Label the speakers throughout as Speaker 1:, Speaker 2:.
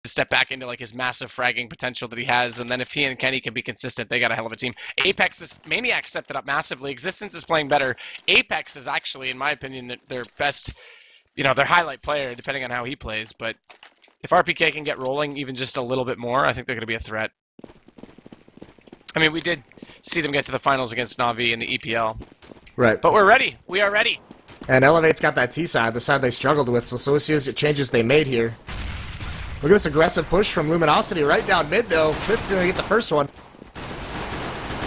Speaker 1: to step back into like his massive fragging potential that he has, and then if he and Kenny can be consistent, they got a hell of a team. Apex is Maniac stepped it up massively. Existence is playing better. Apex is actually, in my opinion, their best, their highlight player, depending on how he plays. But if RPK can get rolling even just a little bit more, I think they're going to be a threat. I mean, we did see them get to the finals against Na'Vi in the EPL.
Speaker 2: Right.
Speaker 1: But we're ready. We are ready.
Speaker 2: And eLevate's got that T side, the side they struggled with, so let's see the changes they made here. Look at this aggressive push from Luminosity right down mid, though. Pitt's going to get the first one.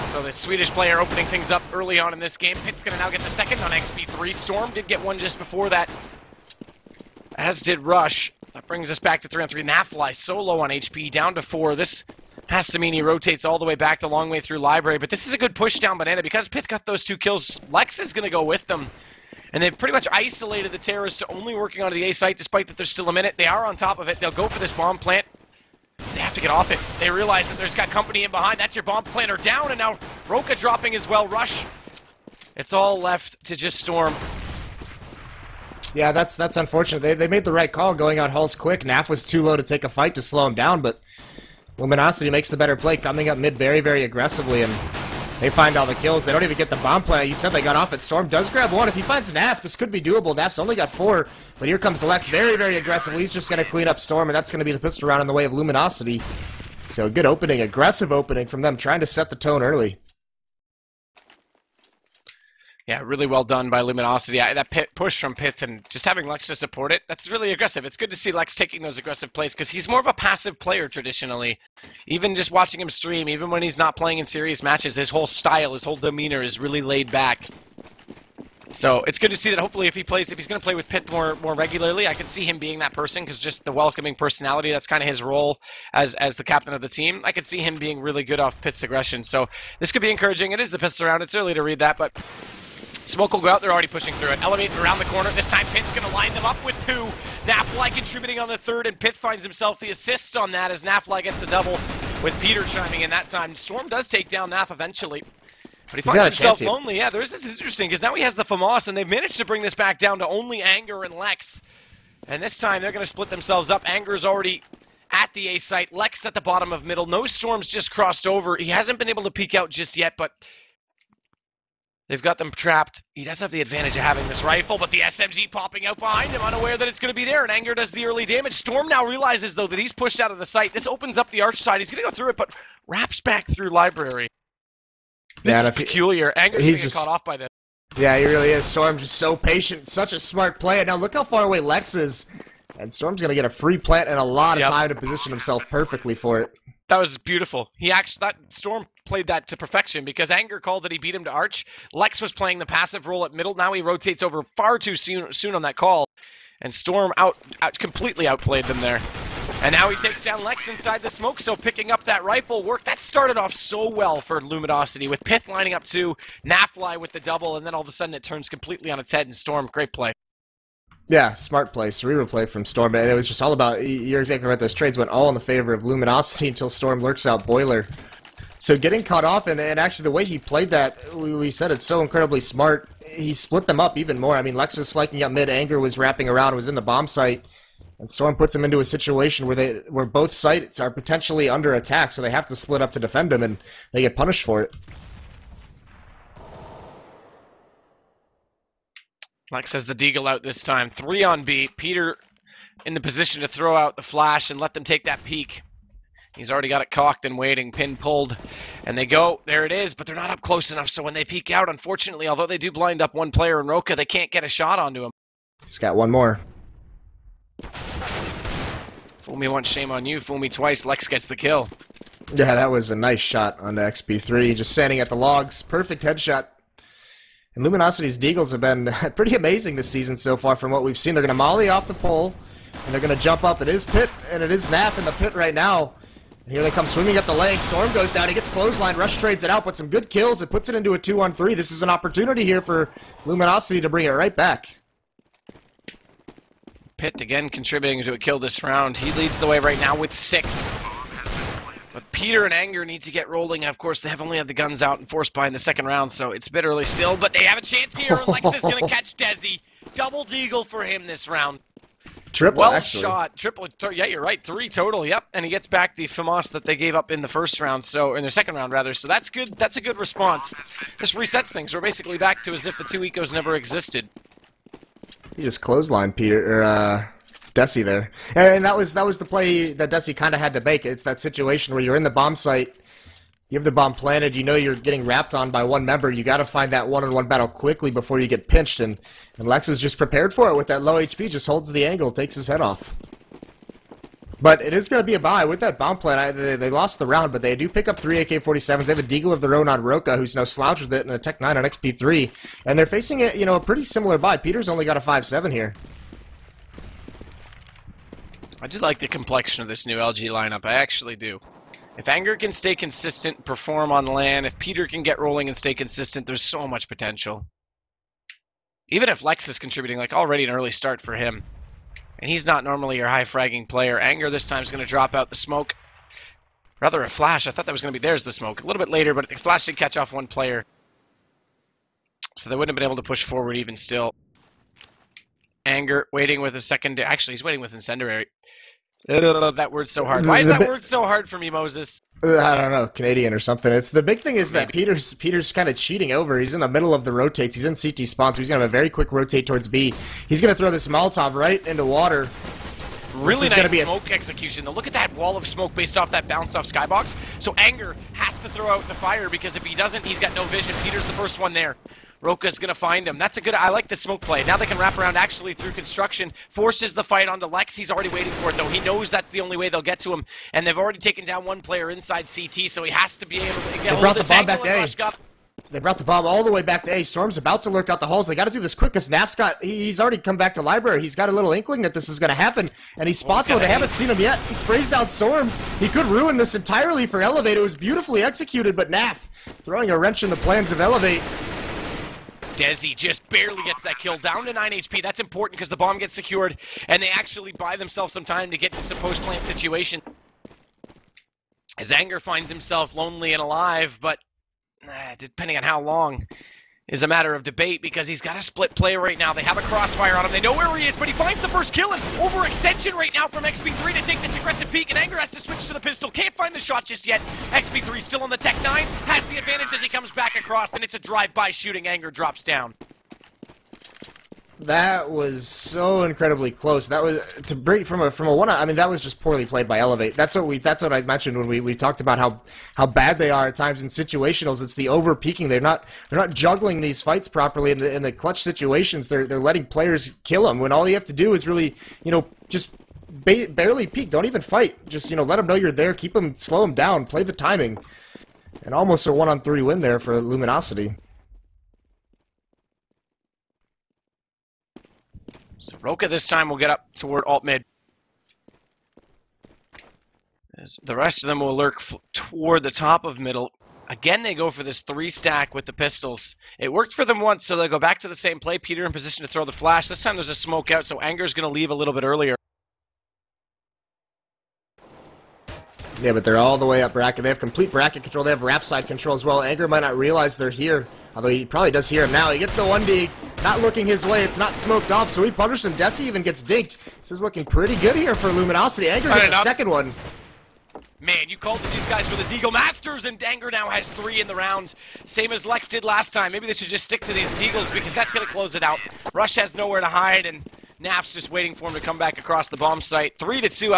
Speaker 1: So the Swedish player opening things up early on in this game. Pitt's going to now get the second on XP3. Storm did get one just before that, as did Rush. That brings us back to 3-on-3. Nafly so low on HP, down to 4. This has to mean he rotates all the way back the long way through Library, but this is a good push down Banana. Because Pith got those 2 kills, Lex is going to go with them. And they've pretty much isolated the terrorists to only working onto the A site, despite that there's still a minute. They are on top of it. They'll go for this bomb plant. They have to get off it. They realize that there's got company in behind. That's your bomb planter down, and now Roka dropping as well. Rush. It's all left to just Storm.
Speaker 2: Yeah, that's unfortunate. They made the right call going out Hulls quick. Naf was too low to take a fight to slow him down, but Luminosity makes the better play, coming up mid very, very aggressively, and they find all the kills. They don't even get the bomb plant. You said they got off it. Storm does grab one. If he finds Naf, this could be doable. Naf's only got 4, but here comes Lex very, very aggressively. He's just going to clean up Storm, and that's going to be the pistol round in the way of Luminosity. So good opening, aggressive opening from them, trying to set the tone early.
Speaker 1: Yeah, really well done by Luminosity. That push from Pith and just having Lex to support it, that's really aggressive. It's good to see Lex taking those aggressive plays because he's more of a passive player traditionally. Even just watching him stream, even when he's not playing in serious matches, his whole style, his whole demeanor is really laid back. So it's good to see that hopefully if he's going to play with Pith more regularly, I can see him being that person because just the welcoming personality, that's kind of his role as the captain of the team. I could see him being really good off Pith's aggression. So this could be encouraging. It is the pistol round. It's early to read that, but Smoke will go out. They're already pushing through it. Elavate around the corner. This time Pith's going to line them up with 2. Nafly contributing on the 3rd, and Pith finds himself the assist on that as Nafly gets the double with Peter chiming in that time. Storm does take down Naf eventually, but he finds himself lonely. Yeah, this is interesting because now he has the FAMAS, and they've managed to bring this back down to only Anger and Lex. And this time they're going to split themselves up. Anger's already at the A site. Lex at the bottom of middle. No Storm's just crossed over. He hasn't been able to peek out just yet, but they've got them trapped. He does have the advantage of having this rifle, but the SMG popping out behind him, unaware that it's going to be there, and Anger does the early damage. Storm now realizes, though, that he's pushed out of the site. This opens up the arch side. He's going to go through it, but wraps back through Library. This is peculiar. Anger's going to get caught off by this.
Speaker 2: Yeah, he really is. Storm just so patient. Such a smart play. And now look how far away Lex is. And Storm's going to get a free plant and a lot of time to position himself perfectly for it.
Speaker 1: That was beautiful. That Storm played that to perfection because Anger called that he beat him to Arch. Lex was playing the passive role at middle. Now he rotates over far too soon on that call. And Storm completely outplayed them there. And now he takes down Lex inside the smoke, so picking up that rifle work. That started off so well for Luminosity with Pith lining up 2, Nafly with the double, and then all of a sudden it turns completely on its head, and Storm, great play.
Speaker 2: Yeah, smart play, cerebral play from Storm, and it was just all about, you're exactly right, those trades went all in the favor of Luminosity until Storm lurks out Boiler. So getting caught off, and actually the way he played that, we said it's so incredibly smart. He split them up even more. I mean, Lex was flanking up mid, Anger was wrapping around, was in the bomb site, and Storm puts him into a situation where both sites are potentially under attack, so they have to split up to defend him, and they get punished for it.
Speaker 1: Lex has the deagle out this time. 3 on B. Peter in the position to throw out the flash and let them take that peek. He's already got it cocked and waiting. Pin pulled. And they go. There it is, but they're not up close enough. So when they peek out, unfortunately, although they do blind up one player in Roka, they can't get a shot onto him.
Speaker 2: He's got one more.
Speaker 1: Fool me once, shame on you. Fool me twice, Lex gets the kill.
Speaker 2: Yeah, that was a nice shot on the XP3. Just standing at the logs. Perfect headshot. And Luminosity's deagles have been pretty amazing this season so far from what we've seen. They're going to molly off the pole, and they're going to jump up. It is Pit, and it is Naf in the pit right now. And here they come swinging up the lane. Storm goes down. He gets clothesline. Rush trades it out, but some good kills. It puts it into a 2-on-3. This is an opportunity here for Luminosity to bring it right back.
Speaker 1: Pit again contributing to a kill this round. He leads the way right now with 6. But Peter and Anger need to get rolling. Of course, they have only had the guns out and forced by in the second round, so it's a bit early still. But they have a chance here. Lex is going to catch Desi. Double deagle for him this round.
Speaker 2: Triple,
Speaker 1: well
Speaker 2: actually.
Speaker 1: shot. Triple. Yeah, you're right. 3 total. Yep. And he gets back the FAMAS that they gave up in the first round. So in the second round, rather. So that's good. That's a good response. Just resets things. We're basically back to as if the 2 ecos never existed.
Speaker 2: He just clotheslined Desi there. And that was the play that Desi kind of had to make. It's that situation where you're in the bomb site, you have the bomb planted, you know you're getting wrapped on by one member, you got to find that one-on-one battle quickly before you get pinched, and Lex was just prepared for it with that low HP, just holds the angle, takes his head off. But it is going to be a bye. With that bomb plant, they lost the round, but they do pick up 3 AK-47s. They have a Deagle of their own on Roka, who's now slouched with it, and a Tech 9 on XP3. And they're facing a pretty similar buy. Peter's only got a 5-7 here.
Speaker 1: I do like the complexion of this new LG lineup. I actually do. If Anger can stay consistent, perform on LAN, if Peter can get rolling and stay consistent, there's so much potential. Even if Lex is contributing, like already an early start for him. And he's not normally your high fragging player. Anger this time is going to drop out the smoke. Rather a flash. I thought that was going to be, there's the smoke. A little bit later, but the flash did catch off one player. So they wouldn't have been able to push forward even still. Anger waiting with a second, actually he's waiting with incendiary. That word's so hard. Why is that word so hard for me, Moses?
Speaker 2: I don't know, Canadian or something. It's the big thing is that Peter's kind of cheating over. He's in the middle of the rotates. He's in CT spawn, so he's gonna have a very quick rotate towards B. He's gonna throw this Molotov right into water.
Speaker 1: Really nice smoke execution. Now look at that wall of smoke based off that bounce off Skybox. So Anger has to throw out the fire because if he doesn't, he's got no vision. Peter's the first one there. Roka's going to find him. That's a good... I like the smoke play. Now they can wrap around actually through construction. Forces the fight onto Lex. He's already waiting for it, though. He knows that's the only way they'll get to him. And they've already taken down one player inside CT, so he has to be able to get hold of this angle and rush up.
Speaker 2: They brought the bomb all the way back to A. Storm's about to lurk out the halls. They got to do this quick because Naf's he's already come back to library. He's got a little inkling that this is going to happen, and he spots where they haven't seen him yet. He sprays down Storm. He could ruin this entirely for eLevate. It was beautifully executed, but Naf throwing a wrench in the plans of eLevate.
Speaker 1: Desi just barely gets that kill, down to 9 HP. That's important because the bomb gets secured, and they actually buy themselves some time to get to some post-plant situation. As Anger finds himself lonely and alive, but depending on how long is a matter of debate because he's got a split play right now. They have a crossfire on him. They know where he is, but he finds the first kill and overextension right now from XP3 to take this aggressive peek, and Anger has to switch to the pistol. Can't find the shot just yet. XP3 still on the Tech 9, has the advantage as he comes back across, and it's a drive-by shooting. Anger drops down.
Speaker 2: That was so incredibly close. That was to break from a one. I mean, that was just poorly played by eLevate. That's what I mentioned when we talked about how bad they are at times in situationals. It's the over peaking. They're not juggling these fights properly in the clutch situations. They're letting players kill them when all you have to do is really just barely peek. Don't even fight. Just let them know you're there. Keep them, slow them down. Play the timing. And almost a 1-on-3 win there for Luminosity.
Speaker 1: So Roka this time will get up toward alt mid. As the rest of them will lurk toward the top of middle. Again, they go for this 3-stack with the pistols. It worked for them once, so they'll go back to the same play. Peter in position to throw the flash. This time there's a smoke out, so Anger's going to leave a little bit earlier.
Speaker 2: Yeah, but they're all the way up bracket. They have complete bracket control. They have wrap side control as well. Anger might not realize they're here, although he probably does hear him now. He gets the 1D, not looking his way. It's not smoked off, so he punished him. Desi even gets dinked. This is looking pretty good here for Luminosity. Anger gets a second one.
Speaker 1: Man, you called these guys for the Deagle Masters, and Anger now has 3 in the round. Same as Lex did last time. Maybe they should just stick to these Deagles because that's going to close it out. Rush has nowhere to hide, and Naf's just waiting for him to come back across the bomb site. 3-2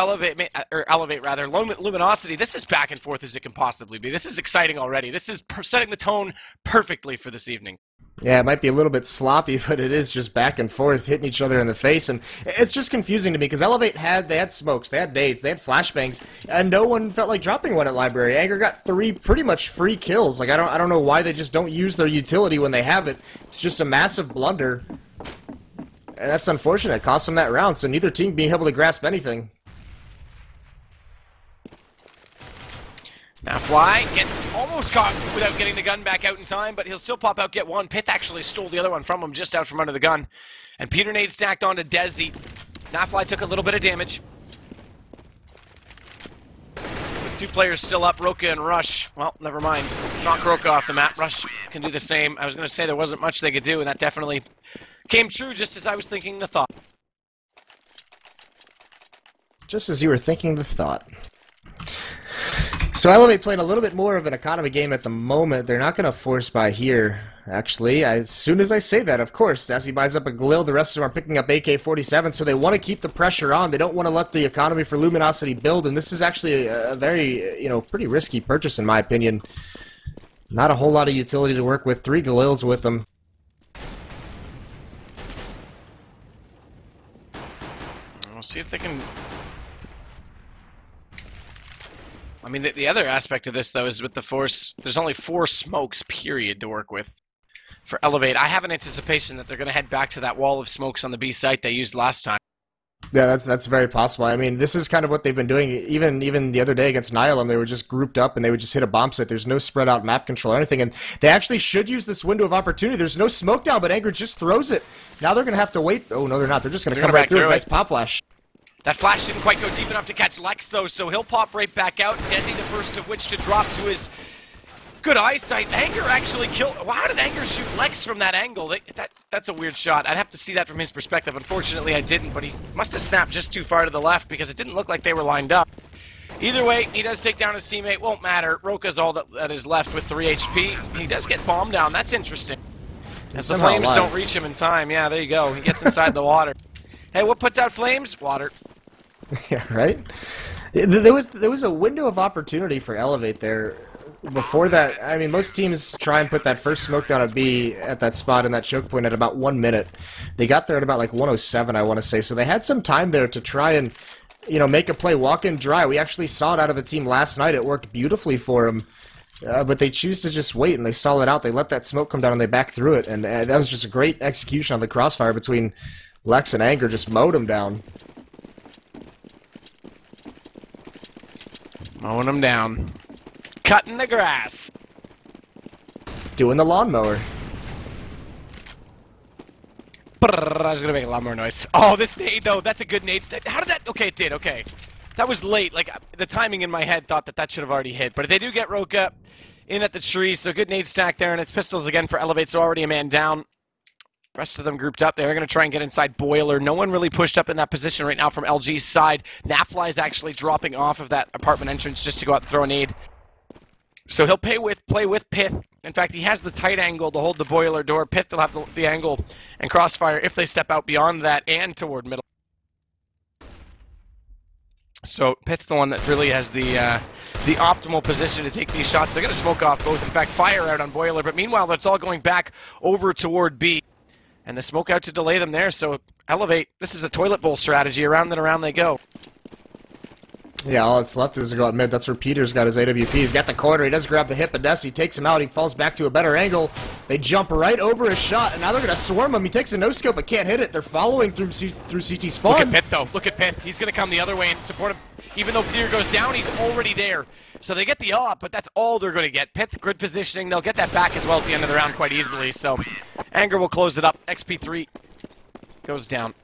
Speaker 1: eLevate, Luminosity. This is back and forth as it can possibly be. This is exciting already. This is setting the tone perfectly for this evening.
Speaker 2: Yeah, it might be a little bit sloppy, but it is just back and forth, hitting each other in the face, and it's just confusing to me, because eLevate had smokes, they had nades, they had flashbangs, and no one felt like dropping one at Library. Anger got 3 pretty much free kills. Like, I don't know why they just don't use their utility when they have it. It's just a massive blunder, and that's unfortunate. It cost them that round, so neither team being able to grasp anything.
Speaker 1: Now Fly gets almost caught without getting the gun back out in time, but he'll still pop out, get one. Pith actually stole the other one from him just out from under the gun. And Peter nade stacked onto Desi. Nafly took a little bit of damage. With 2 players still up, Roka and Rush. Well, never mind. Knock Roka off the map. Rush can do the same. I was going to say there wasn't much they could do, and that definitely came true just as I was thinking the thought.
Speaker 2: just as you were thinking the thought. So eLevate playing a little bit more of an economy game at the moment. They're not going to force buy here, actually. As soon as I say that, of course, as he buys up a Glil, the rest of them are picking up AK-47, so they want to keep the pressure on. They don't want to let the economy for Luminosity build, and this is actually a very, pretty risky purchase in my opinion. Not a whole lot of utility to work with. 3 Glils with them.
Speaker 1: We'll see if they can... I mean, the other aspect of this, though, is with the force, there's only 4 smokes, period, to work with for eLevate. I have an anticipation that they're going to head back to that wall of smokes on the B site they used last time.
Speaker 2: Yeah, that's very possible. I mean, this is kind of what they've been doing. Even the other day against Nihilum, they were just grouped up and they would just hit a bomb site. There's no spread out map control or anything, and they actually should use this window of opportunity. There's no smoke down, but Anger just throws it. Now they're going to have to wait. Oh, no, they're not. They're just going to come right through it. Nice pop flash.
Speaker 1: That flash didn't quite go deep enough to catch Lex, though, so he'll pop right back out. Desi the first of which to drop to his good eyesight. Anger actually killed... Well, how did Anger shoot Lex from that angle? That's a weird shot. I'd have to see that from his perspective. Unfortunately, I didn't, but he must have snapped just too far to the left because it didn't look like they were lined up. Either way, he does take down his teammate. Won't matter. Roka's all that is left with 3 HP. He does get bombed down. That's interesting. As the flames don't reach him in time. Yeah, there you go. He gets inside the water. Hey, what puts out flames? Water.
Speaker 2: Yeah, right? There was a window of opportunity for eLevate there. Before that, I mean, most teams try and put that first smoke down at B at that spot in that choke point at about 1 minute. They got there at about like 1:07, I want to say. So they had some time there to try and, make a play, walk in dry. We actually saw it out of a team last night. It worked beautifully for them. But they choose to just wait and they stall it out. They let that smoke come down and they back through it. And that was just a great execution on the crossfire between Lex and Anger. Just mowed him down.
Speaker 1: Mowing him down. Cutting the grass.
Speaker 2: Doing the lawnmower.
Speaker 1: I was going to make a lot more noise. Oh, this nade, though. That's a good nade. How did that... Okay, it did. Okay. That was late. Like, the timing in my head thought that should have already hit. But they do get Roka in at the tree, so good nade stack there. And it's pistols again for eLevate, so already a man down. Rest of them grouped up. They're going to try and get inside Boiler. No one really pushed up in that position right now from LG's side. Nafly is actually dropping off of that apartment entrance just to go out and throw a nade. So he'll play with Pith. In fact, he has the tight angle to hold the Boiler door. Pith will have the angle and crossfire if they step out beyond that and toward middle. So Pith's the one that really has the optimal position to take these shots. They're going to smoke off both. In fact, fire out on Boiler. But meanwhile, that's all going back over toward B. And the smoke out to delay them there, so eLevate, this is a toilet bowl strategy. Around and around they go.
Speaker 2: Yeah, all that's left is to go out mid. That's where Peter's got his AWP. He's got the corner. He does grab the hip of Desi. He takes him out. He falls back to a better angle. They jump right over his shot, and now they're going to swarm him. He takes a no-scope but can't hit it. They're following through CT spawn.
Speaker 1: Look at Pith, though. Look at Pith. He's going to come the other way and support him. Even though Peter goes down, he's already there. So they get the op, but that's all they're going to get. Pith, good positioning. They'll get that back as well at the end of the round quite easily. So Anger will close it up. XP3 goes down.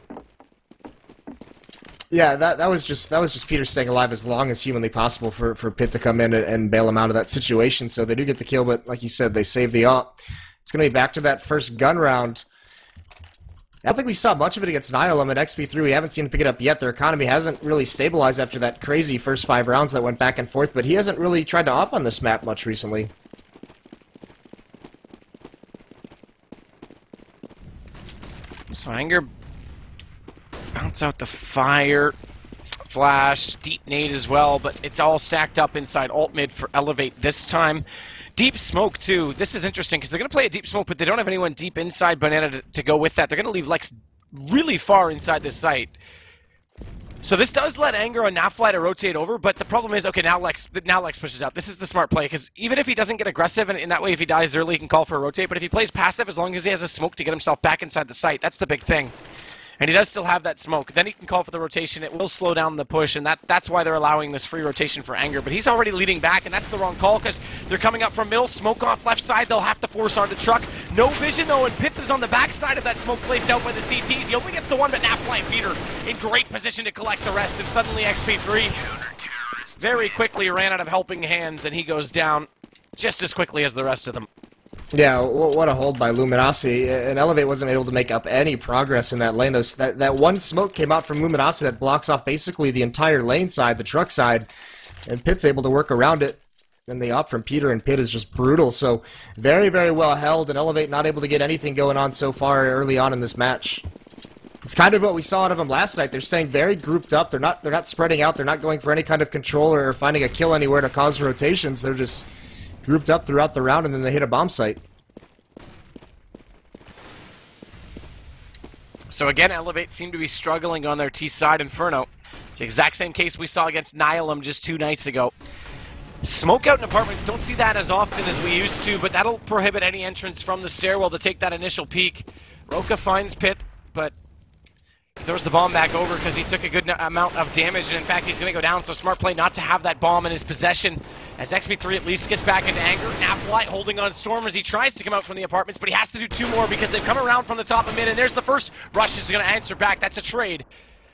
Speaker 2: Yeah, that was just Peter staying alive as long as humanly possible for Pith to come in and bail him out of that situation. So they do get the kill, but like you said, they save the op. It's going to be back to that first gun round. I don't think we saw much of it against Nihilum at XP3. We haven't seen him pick it up yet. Their economy hasn't really stabilized after that crazy first 5 rounds that went back and forth, but he hasn't really tried to op on this map much recently.
Speaker 1: So Anger bounce out the fire, flash, deep nade as well, but it's all stacked up inside alt mid for eLevate this time. Deep smoke, too. This is interesting because they're going to play a deep smoke, but they don't have anyone deep inside Banana to go with that. They're going to leave Lex really far inside this site. So this does let Anger and Nafly to rotate over, but the problem is, okay, now Lex pushes out. This is the smart play, because even if he doesn't get aggressive, and in that way if he dies early, he can call for a rotate, but if he plays passive, as long as he has a smoke to get himself back inside the site, that's the big thing. And he does still have that smoke. Then he can call for the rotation. It will slow down the push, and that's why they're allowing this free rotation for Anger. But he's already leading back, and that's the wrong call, because they're coming up from middle. Smoke off left side. They'll have to force on the truck. No vision, though, and Pith is on the back side of that smoke placed out by the CTs. He only gets the one, but Nafly and Peter in great position to collect the rest. And suddenly XP3 very quickly ran out of helping hands, and he goes down just as quickly as the rest of them.
Speaker 2: Yeah, what a hold by Luminosity. And eLevate wasn't able to make up any progress in that lane. That one smoke came out from Luminosity that blocks off basically the entire lane side, the truck side, and Pitt's able to work around it. And the op from Peter and Pitt is just brutal. So very, very well held, and eLevate not able to get anything going on so far early on in this match. It's kind of what we saw out of them last night. They're staying very grouped up. They're not spreading out. They're not going for any kind of control or finding a kill anywhere to cause rotations. They're just grouped up throughout the round, and then they hit a bomb site.
Speaker 1: So again, eLevate seem to be struggling on their T side. Inferno. It's the exact same case we saw against Nihilum just 2 nights ago. Smoke out in apartments, don't see that as often as we used to, but that'll prohibit any entrance from the stairwell to take that initial peek. Roka finds Pitt, but he throws the bomb back over because he took a good amount of damage, and in fact he's going to go down, so smart play not to have that bomb in his possession as XP3 at least gets back into anger. Napfly holding on Storm as he tries to come out from the apartments, but he has to do 2 more because they've come around from the top of mid, and there's the first. Rush is going to answer back. That's a trade.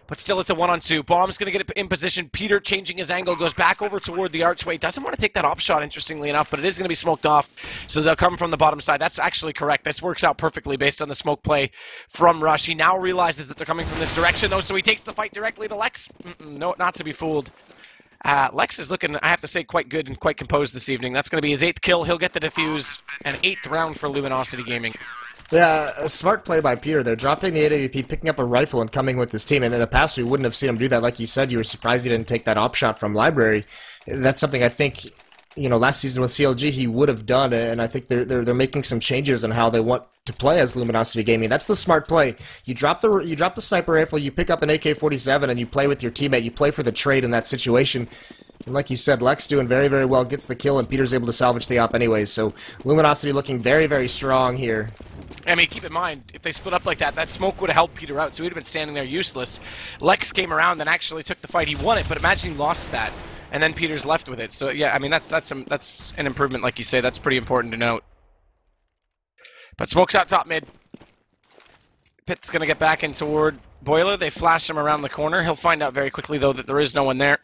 Speaker 1: But still, it's a 1-on-2. Bomb's going to get it in position. Peter changing his angle, goes back over toward the archway. Doesn't want to take that op shot, interestingly enough, but it is going to be smoked off. So they'll come from the bottom side. That's actually correct. This works out perfectly based on the smoke play from Rush. He now realizes that they're coming from this direction, though, so he takes the fight directly to Lex. No, not to be fooled. Lex is looking, I have to say, quite good and quite composed this evening. That's going to be his 8th kill. He'll get the defuse. An 8th round for Luminosity Gaming.
Speaker 2: Yeah, a smart play by Peter. They're dropping the AWP, picking up a rifle, and coming with his team. And in the past, we wouldn't have seen him do that. Like you said, you were surprised he didn't take that op shot from Library. That's something I think, you know, last season with CLG he would have done, and I think they're making some changes on how they want to play as Luminosity Gaming. That's the smart play. You drop the sniper rifle, you pick up an AK-47, and you play with your teammate. You play for the trade in that situation. And like you said, Lex doing very, very well, gets the kill, and Peter's able to salvage the op anyways. So Luminosity looking very, very strong here.
Speaker 1: I mean, keep in mind, if they split up like that, that smoke would have helped Peter out, so he'd have been standing there useless. Lex came around and actually took the fight. He won it, but imagine he lost that, and then Peter's left with it. So yeah, I mean, that's an improvement, like you say. That's pretty important to note. But smoke's out top mid. Pitt's going to get back in toward Boiler. They flash him around the corner. He'll find out very quickly, though, that there is no one there.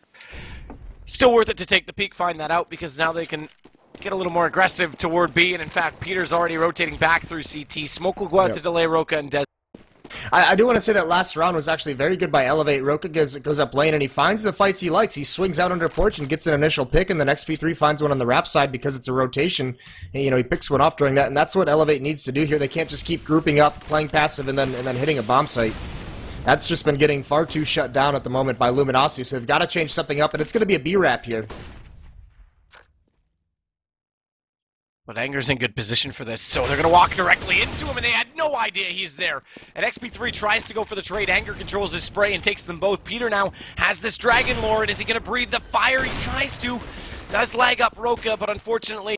Speaker 1: Still worth it to take the peek, find that out, because now they can get a little more aggressive toward B, and in fact, Peter's already rotating back through CT. Smoke will go out to delay Roka and Des.
Speaker 2: I do want to say that last round was actually very good by eLevate. Roka goes up lane, and he finds the fights he likes. He swings out under porch and gets an initial pick, and then XP3 finds one on the wrap side because it's a rotation. And, you know, he picks one off during that, and that's what eLevate needs to do here. They can't just keep grouping up, playing passive, and then hitting a bomb site. That's just been getting far too shut down at the moment by Luminosity, so they've got to change something up, and it's going to be a B-wrap here.
Speaker 1: But Anger's in good position for this, so they're going to walk directly into him, and they had no idea he's there. And XP3 tries to go for the trade. Anger controls his spray and takes them both. Peter now has this Dragon Lord. Is he going to breathe the fire? He tries to. Does lag up Roka, but unfortunately,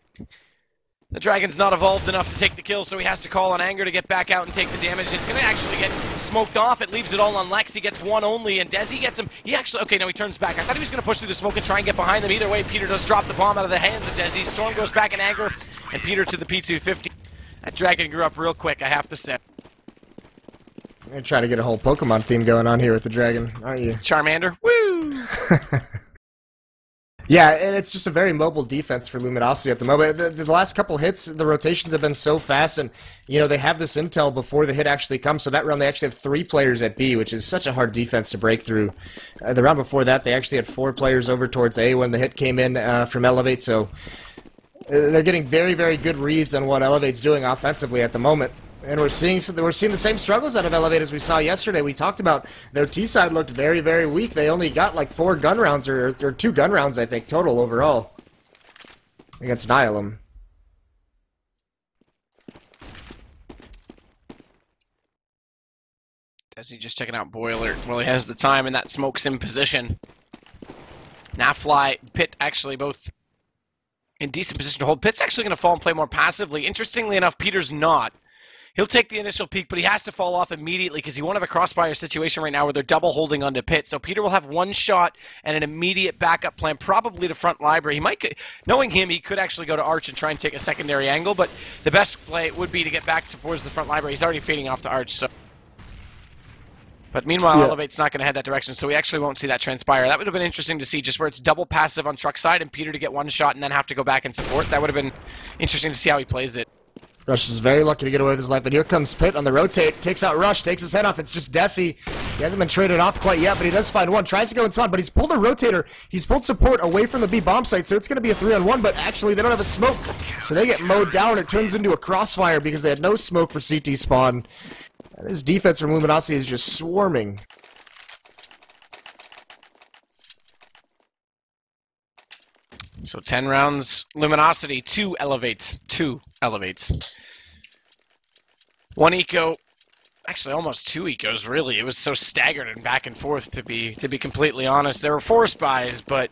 Speaker 1: the Dragon's not evolved enough to take the kill, so he has to call on Anger to get back out and take the damage. It's going to actually get smoked off. It leaves it all on Lex. He gets one only, and Desi gets him. He actually, okay, no, he turns back. I thought he was going to push through the smoke and try and get behind them. Either way, Peter does drop the bomb out of the hands of Desi. Storm goes back in Anger, and Peter to the P250. That Dragon grew up real quick, I have to say.
Speaker 2: You're trying to get a whole Pokemon theme going on here with the Dragon, aren't you?
Speaker 1: Charmander, woo!
Speaker 2: Yeah, and it's just a very mobile defense for Luminosity at the moment. The last couple hits, the rotations have been so fast, and, you know, they have this intel before the hit actually comes, so that round they actually have 3 players at B, which is such a hard defense to break through. The round before that, they actually had 4 players over towards A when the hit came in from eLevate, so they're getting very, very good reads on what eLevate's doing offensively at the moment. And we're seeing the same struggles out of eLevate as we saw yesterday. We talked about their T side looked very, very weak. They only got like 4 gun rounds, or 2 gun rounds, I think, total overall against Nihilum.
Speaker 1: Desi just checking out Boiler while he has the time, and that smoke's in position. Napfly, Pitt actually both in decent position to hold. Pitt's actually going to fall and play more passively. Interestingly enough, Peter's not. He'll take the initial peek, but he has to fall off immediately because he won't have a crossfire situation right now where they're double holding onto Pitt. So Peter will have 1 shot and an immediate backup plan, probably to front library. He might, knowing him, he could actually go to Arch and try and take a secondary angle, but the best play would be to get back towards the front library. He's already fading off to Arch, so. But meanwhile, eLevate's not going to head that direction, so we actually won't see that transpire. That would have been interesting to see, just where it's double passive on truck side and Peter to get 1 shot and then have to go back and support. That would have been interesting to see how he plays it.
Speaker 2: Rush is very lucky to get away with his life, and here comes Pitt on the rotate. Takes out Rush, takes his head off. It's just Desi. He hasn't been traded off quite yet, but he does find one. Tries to go in spawn, but he's pulled a rotator. He's pulled support away from the B bomb site, so it's going to be a 3-on-1, but actually they don't have a smoke. So they get mowed down. It turns into a crossfire because they had no smoke for CT spawn. And this defense from Luminosity is just swarming.
Speaker 1: So 10 rounds, Luminosity, 2 elevates, 2 elevates. 1 eco, actually almost 2 ecos, really. It was so staggered and back and forth, to be completely honest. There were 4 spies, but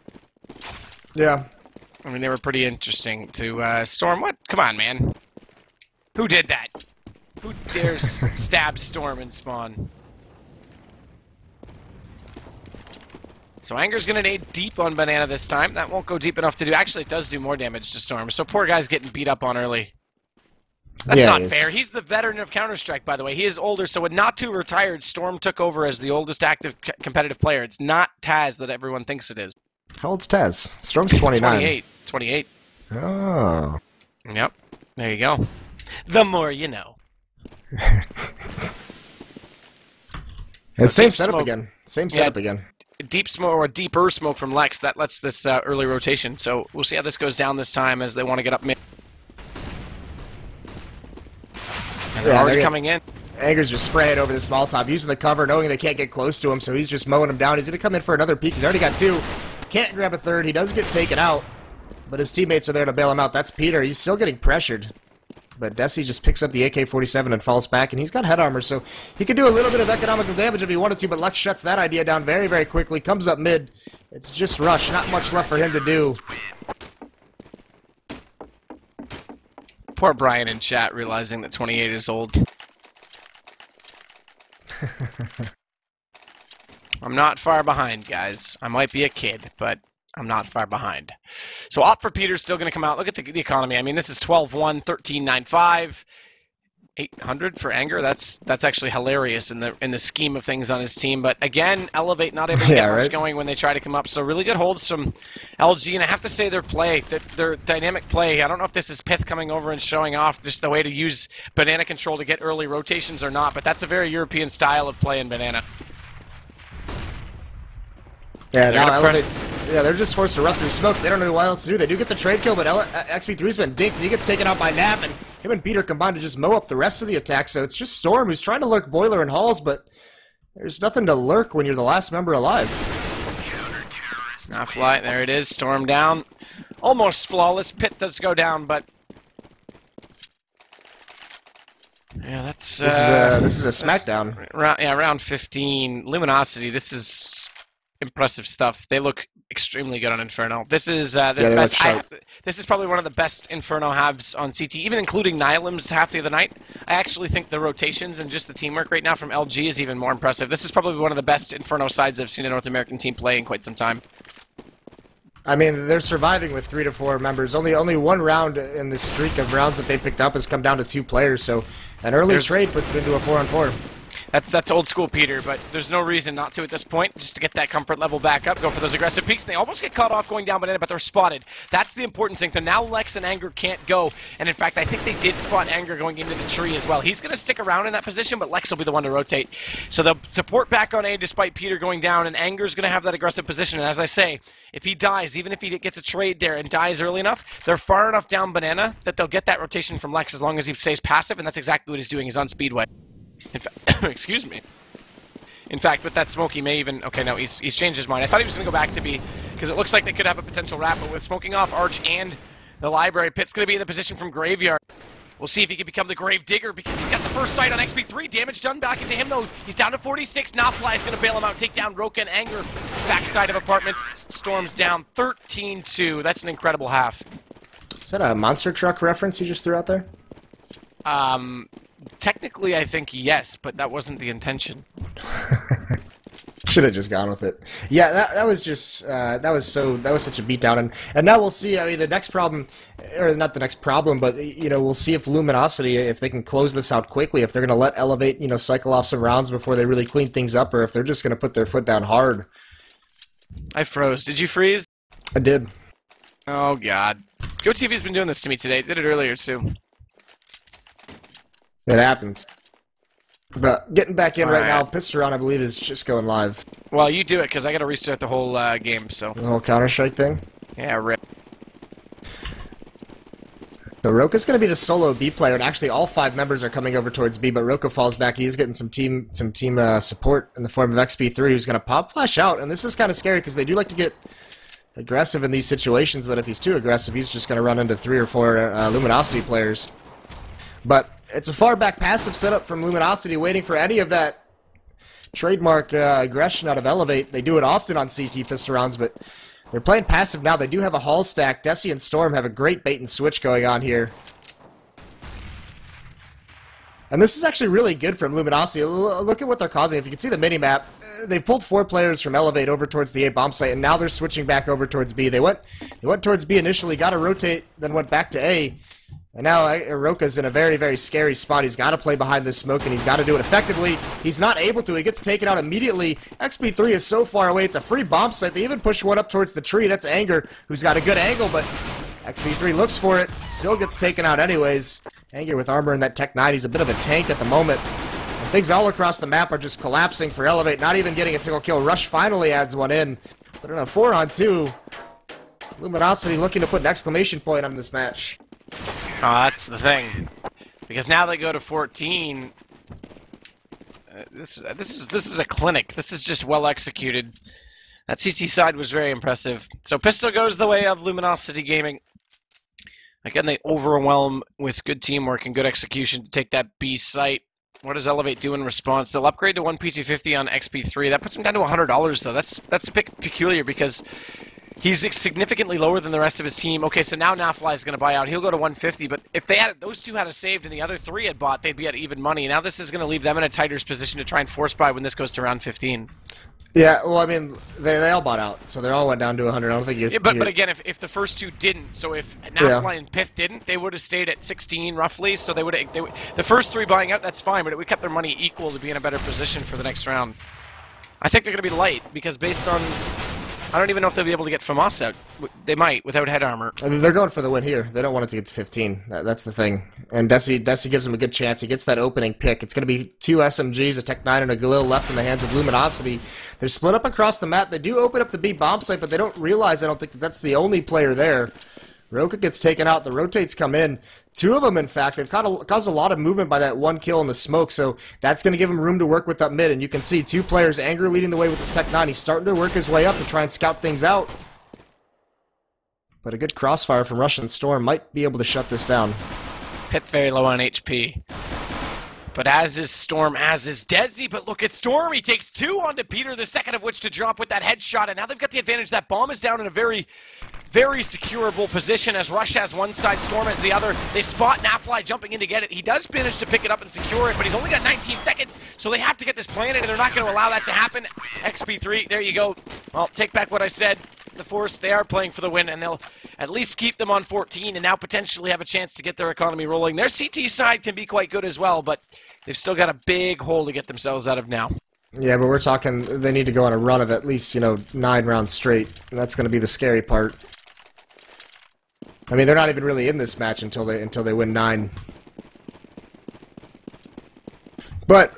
Speaker 2: yeah,
Speaker 1: I mean, they were pretty interesting to Storm. What? Come on, man. Who did that? Who dares stab Storm and spawn? So Anger's going to nade deep on Banana this time. That won't go deep enough to do... Actually, it does do more damage to Storm. So poor guy's getting beat up on early. That's not fair. He's the veteran of Counter-Strike, by the way. He is older, so when Natu retired, Storm took over as the oldest active competitive player. It's not Taz that everyone thinks it is.
Speaker 2: How old's Taz? Storm's 29.
Speaker 1: 28. 28.
Speaker 2: Oh.
Speaker 1: Yep. There you go. The more you know.
Speaker 2: And same setup again. Same setup again.
Speaker 1: Deep smoke, or deeper smoke from Lex, that lets this early rotation. So we'll see how this goes down this time as they want to get up mid. And they're already coming in.
Speaker 2: Anger's just spraying over this Molotov, using the cover, knowing they can't get close to him, so he's just mowing him down. He's going to come in for another peek. He's already got 2. Can't grab a 3rd. He does get taken out, but his teammates are there to bail him out. That's Peter. He's still getting pressured. But Desi just picks up the AK-47 and falls back, and he's got head armor, so he could do a little bit of economical damage if he wanted to, but Lex shuts that idea down very, very quickly, comes up mid. It's just Rush, not much left for him to do.
Speaker 1: Poor Brian in chat realizing that 28 is old. I'm not far behind, guys. I might be a kid, but I'm not far behind. So opt for Peter's still going to come out. Look at the economy. I mean, this is 12-1, 13-9-5, 800 for Anger. That's actually hilarious in the scheme of things on his team. But again, eLevate not able to get much going when they try to come up. So really good holds from LG. And I have to say their dynamic play. I don't know if this is Pith coming over and showing off just the way to use Banana control to get early rotations or not. But that's a very European style of play in Banana.
Speaker 2: Yeah, now they're just forced to run through smokes. They don't know what else to do. They do get the trade kill, but XP3's been dinked. He gets taken out by Nap, and him and Peter combine to just mow up the rest of the attack. So it's just Storm who's trying to lurk Boiler and Halls, but there's nothing to lurk when you're the last member alive.
Speaker 1: Not fly. There it is. Storm down. Almost flawless. Pit does go down, but yeah, that's
Speaker 2: this is a smackdown.
Speaker 1: Round 15. Luminosity. This is impressive stuff. They look extremely good on Inferno. This is the best. This is probably one of the best Inferno halves on CT, even including Nihilim's half the other night. I actually think the rotations and just the teamwork right now from LG is even more impressive. This is probably one of the best Inferno sides I've seen a North American team play in quite some time.
Speaker 2: I mean, they're surviving with 3 to 4 members. Only one round in the streak of rounds that they picked up has come down to 2 players. So an early trade puts it into a 4-on-4.
Speaker 1: That's old school Peter, but there's no reason not to at this point, just to get that comfort level back up, go for those aggressive peaks. They almost get caught off going down Banana, but they're spotted. That's the important thing. So now Lex and Anger can't go, and in fact, I think they did spot Anger going into the tree as well. He's going to stick around in that position, but Lex will be the one to rotate. So they'll support back on A despite Peter going down, and Anger's going to have that aggressive position, and as I say, if he dies, even if he gets a trade there and dies early enough, they're far enough down Banana that they'll get that rotation from Lex as long as he stays passive, and that's exactly what he's doing. He's on Speedway. In fact, excuse me. In fact, with that smoke, he may even... Okay, no, he's changed his mind. I thought he was going to go back to B, because it looks like they could have a potential wrap, but with smoking off Arch and the Library, Pitt's going to be in the position from Graveyard. We'll see if he can become the Grave Digger, because he's got the first sight on XP3. Damage done back into him, though. He's down to 46. Nafly is going to bail him out, take down Roka and Anger. Backside of Apartments. Storm's down 13-2. That's an incredible half.
Speaker 2: Is that a monster truck reference you just threw out there?
Speaker 1: Technically, I think yes, but that wasn't the intention.
Speaker 2: Should have just gone with it. Yeah, that was just that was such a beatdown, and now we'll see. I mean, the next problem, or not the next problem, but you know, we'll see if Luminosity, if they can close this out quickly, if they're going to let eLevate, you know, cycle off some rounds before they really clean things up, or if they're just going to put their foot down hard.
Speaker 1: I froze. Did you freeze?
Speaker 2: I did.
Speaker 1: Oh God, GoTV's been doing this to me today. Did it earlier too.
Speaker 2: It happens. But getting back in right now,
Speaker 1: Alright.
Speaker 2: Pisteron, I believe, is just going live.
Speaker 1: Well, you do it, because I got to restart the whole game, so...
Speaker 2: The whole Counter-Strike thing.
Speaker 1: Yeah, rip.
Speaker 2: So Roka's going to be the solo B player, and actually all 5 members are coming over towards B, but Roka falls back. He's getting some team support in the form of XP3, who's going to pop flash out, and this is kind of scary because they do like to get aggressive in these situations, but if he's too aggressive, he's just going to run into 3 or 4 Luminosity players. But it's a far back passive setup from Luminosity, waiting for any of that trademark aggression out of eLevate. They do it often on CT Pisterons, but they're playing passive now. They do have a Hall stack. Desi and Storm have a great bait and switch going on here. And this is actually really good from Luminosity. Look at what they're causing. If you can see the minimap, they've pulled 4 players from eLevate over towards the A bomb site, and now they're switching back over towards B. They went towards B initially, got to rotate, then went back to A. And now Roka's in a very, very scary spot. He's got to play behind this smoke, and he's got to do it effectively. He's not able to. He gets taken out immediately. XP3 is so far away. It's a free bomb site. They even push one up towards the tree. That's Anger, who's got a good angle, but XP3 looks for it. Still gets taken out anyways. Anger with armor and that Tech 9. He's a bit of a tank at the moment. And things all across the map are just collapsing for eLevate. Not even getting a single kill. Rush finally adds one in. But in a 4-on-2, Luminosity looking to put an exclamation point on this match.
Speaker 1: Oh, that's the thing. Because now they go to 14. This is a clinic. This is just well executed. That CT side was very impressive. So Pistol goes the way of Luminosity Gaming. Again, they overwhelm with good teamwork and good execution to take that B site. What does eLevate do in response? They'll upgrade to 1 PT50 on XP3. That puts them down to $100 though. That's a bit peculiar because he's significantly lower than the rest of his team. Okay, so now Nafly is going to buy out. He'll go to 150, but if they had those 2 had a saved and the other 3 had bought, they'd be at even money. Now this is going to leave them in a tighter position to try and force buy when this goes to round 15.
Speaker 2: Yeah, well, I mean, they all bought out, so they all went down to 100. I don't think you're...
Speaker 1: Yeah, but again, if the first 2 didn't, so if Nafly and Pith didn't, they would have stayed at 16 roughly, so they would the first 3 buying out, that's fine, but it would kept their money equal to be in a better position for the next round. I think they're going to be light, because based on... I don't even know if they'll be able to get FAMAS out. They might, without head armor.
Speaker 2: I mean, they're going for the win here. They don't want it to get to 15. That's the thing. And Desi gives him a good chance. He gets that opening pick. It's going to be 2 SMGs, a Tech 9, and a Galil left in the hands of Luminosity. They're split up across the map. They do open up the B bomb site, but they don't realize, I don't think, that that's the only player there. Roka gets taken out. The rotates come in. 2 of them, in fact. They've caused a lot of movement by that 1 kill in the smoke, so that's going to give him room to work with up mid. And you can see 2 players, Anger leading the way with his Tech 9. He's starting to work his way up to try and scout things out. But a good crossfire from Russian Storm might be able to shut this down.
Speaker 1: Pith very low on HP. But as is Storm, as is Desi. But look at Storm. He takes 2 onto Peter, the second of which to drop with that headshot. And now they've got the advantage. That bomb is down in a very, very securable position as Rush has one side, Storm has the other. They spot Nafly jumping in to get it. He does manage to pick it up and secure it, but he's only got 19 seconds, so they have to get this planted, and they're not going to allow that to happen. XP3, there you go. Well, take back what I said. The Force, they are playing for the win, and they'll at least keep them on 14 and now potentially have a chance to get their economy rolling. Their CT side can be quite good as well, but they've still got a big hole to get themselves out of now.
Speaker 2: Yeah, but we're talking they need to go on a run of at least, 9 rounds straight. And that's going to be the scary part. I mean, they're not even really in this match until they win 9. But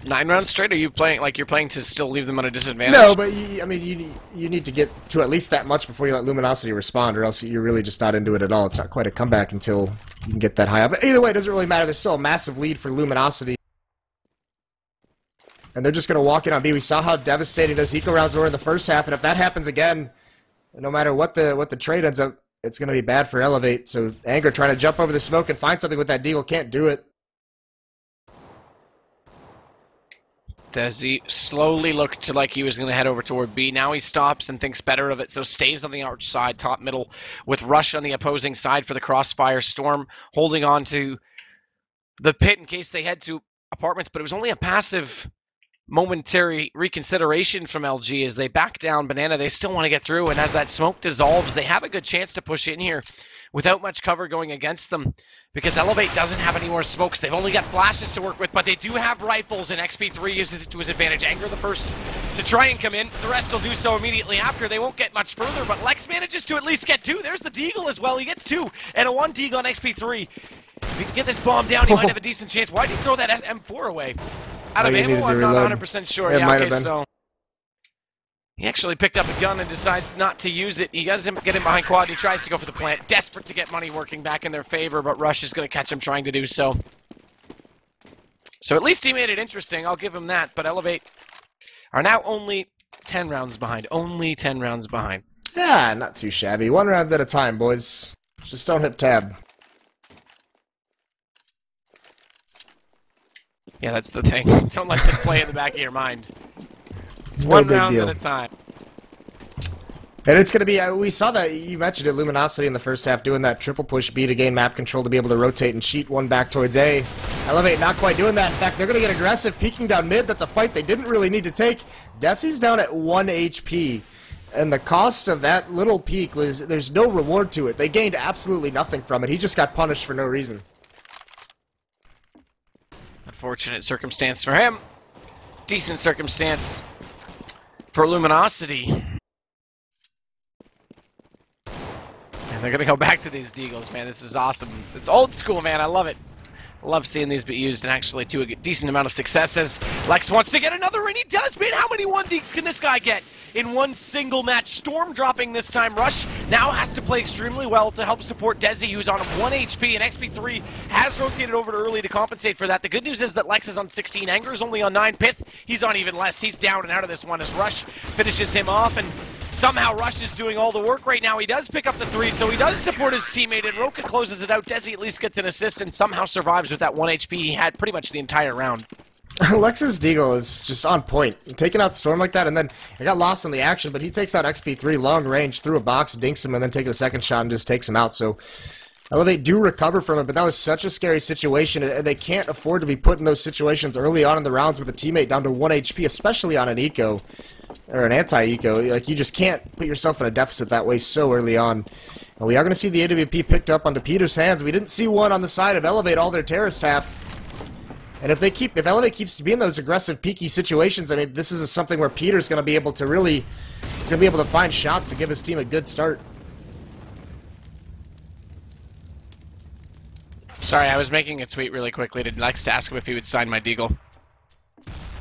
Speaker 1: 9 rounds straight? Are you playing like you're playing to still leave them at a disadvantage?
Speaker 2: no, but you need to get to at least that much before you let Luminosity respond, or else you're really just not into it at all. It's not quite a comeback until you can get that high up. But either way, it doesn't really matter. There's still a massive lead for Luminosity. And they're just going to walk in on B. We saw how devastating those eco rounds were in the first half, and if that happens again, no matter what the trade ends up, it's going to be bad for eLevate. So Anger trying to jump over the smoke and find something with that deagle, can't do it.
Speaker 1: Desi slowly looked like he was going to head over toward B. Now he stops and thinks better of it, so stays on the outside, top middle, with Rush on the opposing side for the crossfire. Storm holding on to the pit in case they head to apartments, but it was only a passive momentary reconsideration from LG as they back down Banana. They still want to get through, and as that smoke dissolves, they have a good chance to push in here without much cover going against them, because eLevate doesn't have any more smokes. They've only got flashes to work with, but they do have rifles, and XP3 uses it to his advantage. Anger the first to try and come in. The rest will do so immediately after. They won't get much further, but Lex manages to at least get 2. There's the deagle as well. He gets 2, and a 1 deagle on XP3. If he can get this bomb down, he might have a decent chance. Why did he throw that M4 away? Out of ammo? I'm not 100% sure.
Speaker 2: It
Speaker 1: yeah,
Speaker 2: might
Speaker 1: okay,
Speaker 2: have been.
Speaker 1: so he actually picked up a gun and decides not to use it. He doesn't get in behind quad. He tries to go for the plant, desperate to get money working back in their favor, but Rush is going to catch him trying to do so. So at least he made it interesting. I'll give him that. But eLevate are now only 10 rounds behind. Only 10 rounds behind.
Speaker 2: Yeah, not too shabby. 1 round at a time, boys. Just don't hit tab.
Speaker 1: Yeah, that's the thing. Don't let this play in the back of your mind. It's
Speaker 2: No
Speaker 1: one
Speaker 2: big
Speaker 1: round
Speaker 2: deal.
Speaker 1: at a time.
Speaker 2: And it's going to be, we saw that, you mentioned it, Luminosity in the first half doing that triple push B to gain map control to be able to rotate and cheat one back towards A. eLevate not quite doing that. In fact, they're going to get aggressive, peeking down mid. That's a fight they didn't really need to take. Desi's down at 1 HP. And the cost of that little peek was, there's no reward to it. They gained absolutely nothing from it. He just got punished for no reason.
Speaker 1: Unfortunate circumstance for him. Decent circumstance for Luminosity. And they're going to go back to these deagles, man. This is awesome. It's old school, man. I love it. I love seeing these be used and actually to a decent amount of success as Lex wants to get another, and he does, man. How many 1-deeks can this guy get in one single match? Storm dropping this time. Rush now has to play extremely well to help support Desi, who's on 1 HP, and XP3 has rotated over to early to compensate for that. The good news is that Lex is on 16, Anger's only on 9, Pith, he's on even less. He's down and out of this one as Rush finishes him off, and somehow Rush is doing all the work right now. He does pick up the 3, so he does support his teammate, and Roka closes it out. Desi at least gets an assist and somehow survives with that 1 HP he had pretty much the entire round.
Speaker 2: Lex's deagle is just on point. Taking out Storm like that, and then I got lost in the action, but he takes out XP3 long range through a box, dinks him, and then takes a second shot and just takes him out. So eLevate do recover from it, but that was such a scary situation, and they can't afford to be put in those situations early on in the rounds with a teammate down to 1 HP, especially on an eco, or an anti-eco. Like, you just can't put yourself in a deficit that way so early on. And we are going to see the AWP picked up onto Peter's hands. We didn't see one on the side of eLevate all their terrorist half. And if eLevate keeps to be in those aggressive, peaky situations, I mean, this is something where Peter's going to be able to really, he's going to be able to find shots to give his team a good start.
Speaker 1: Sorry, I was making a tweet really quickly to Lex to ask him if he would sign my deagle.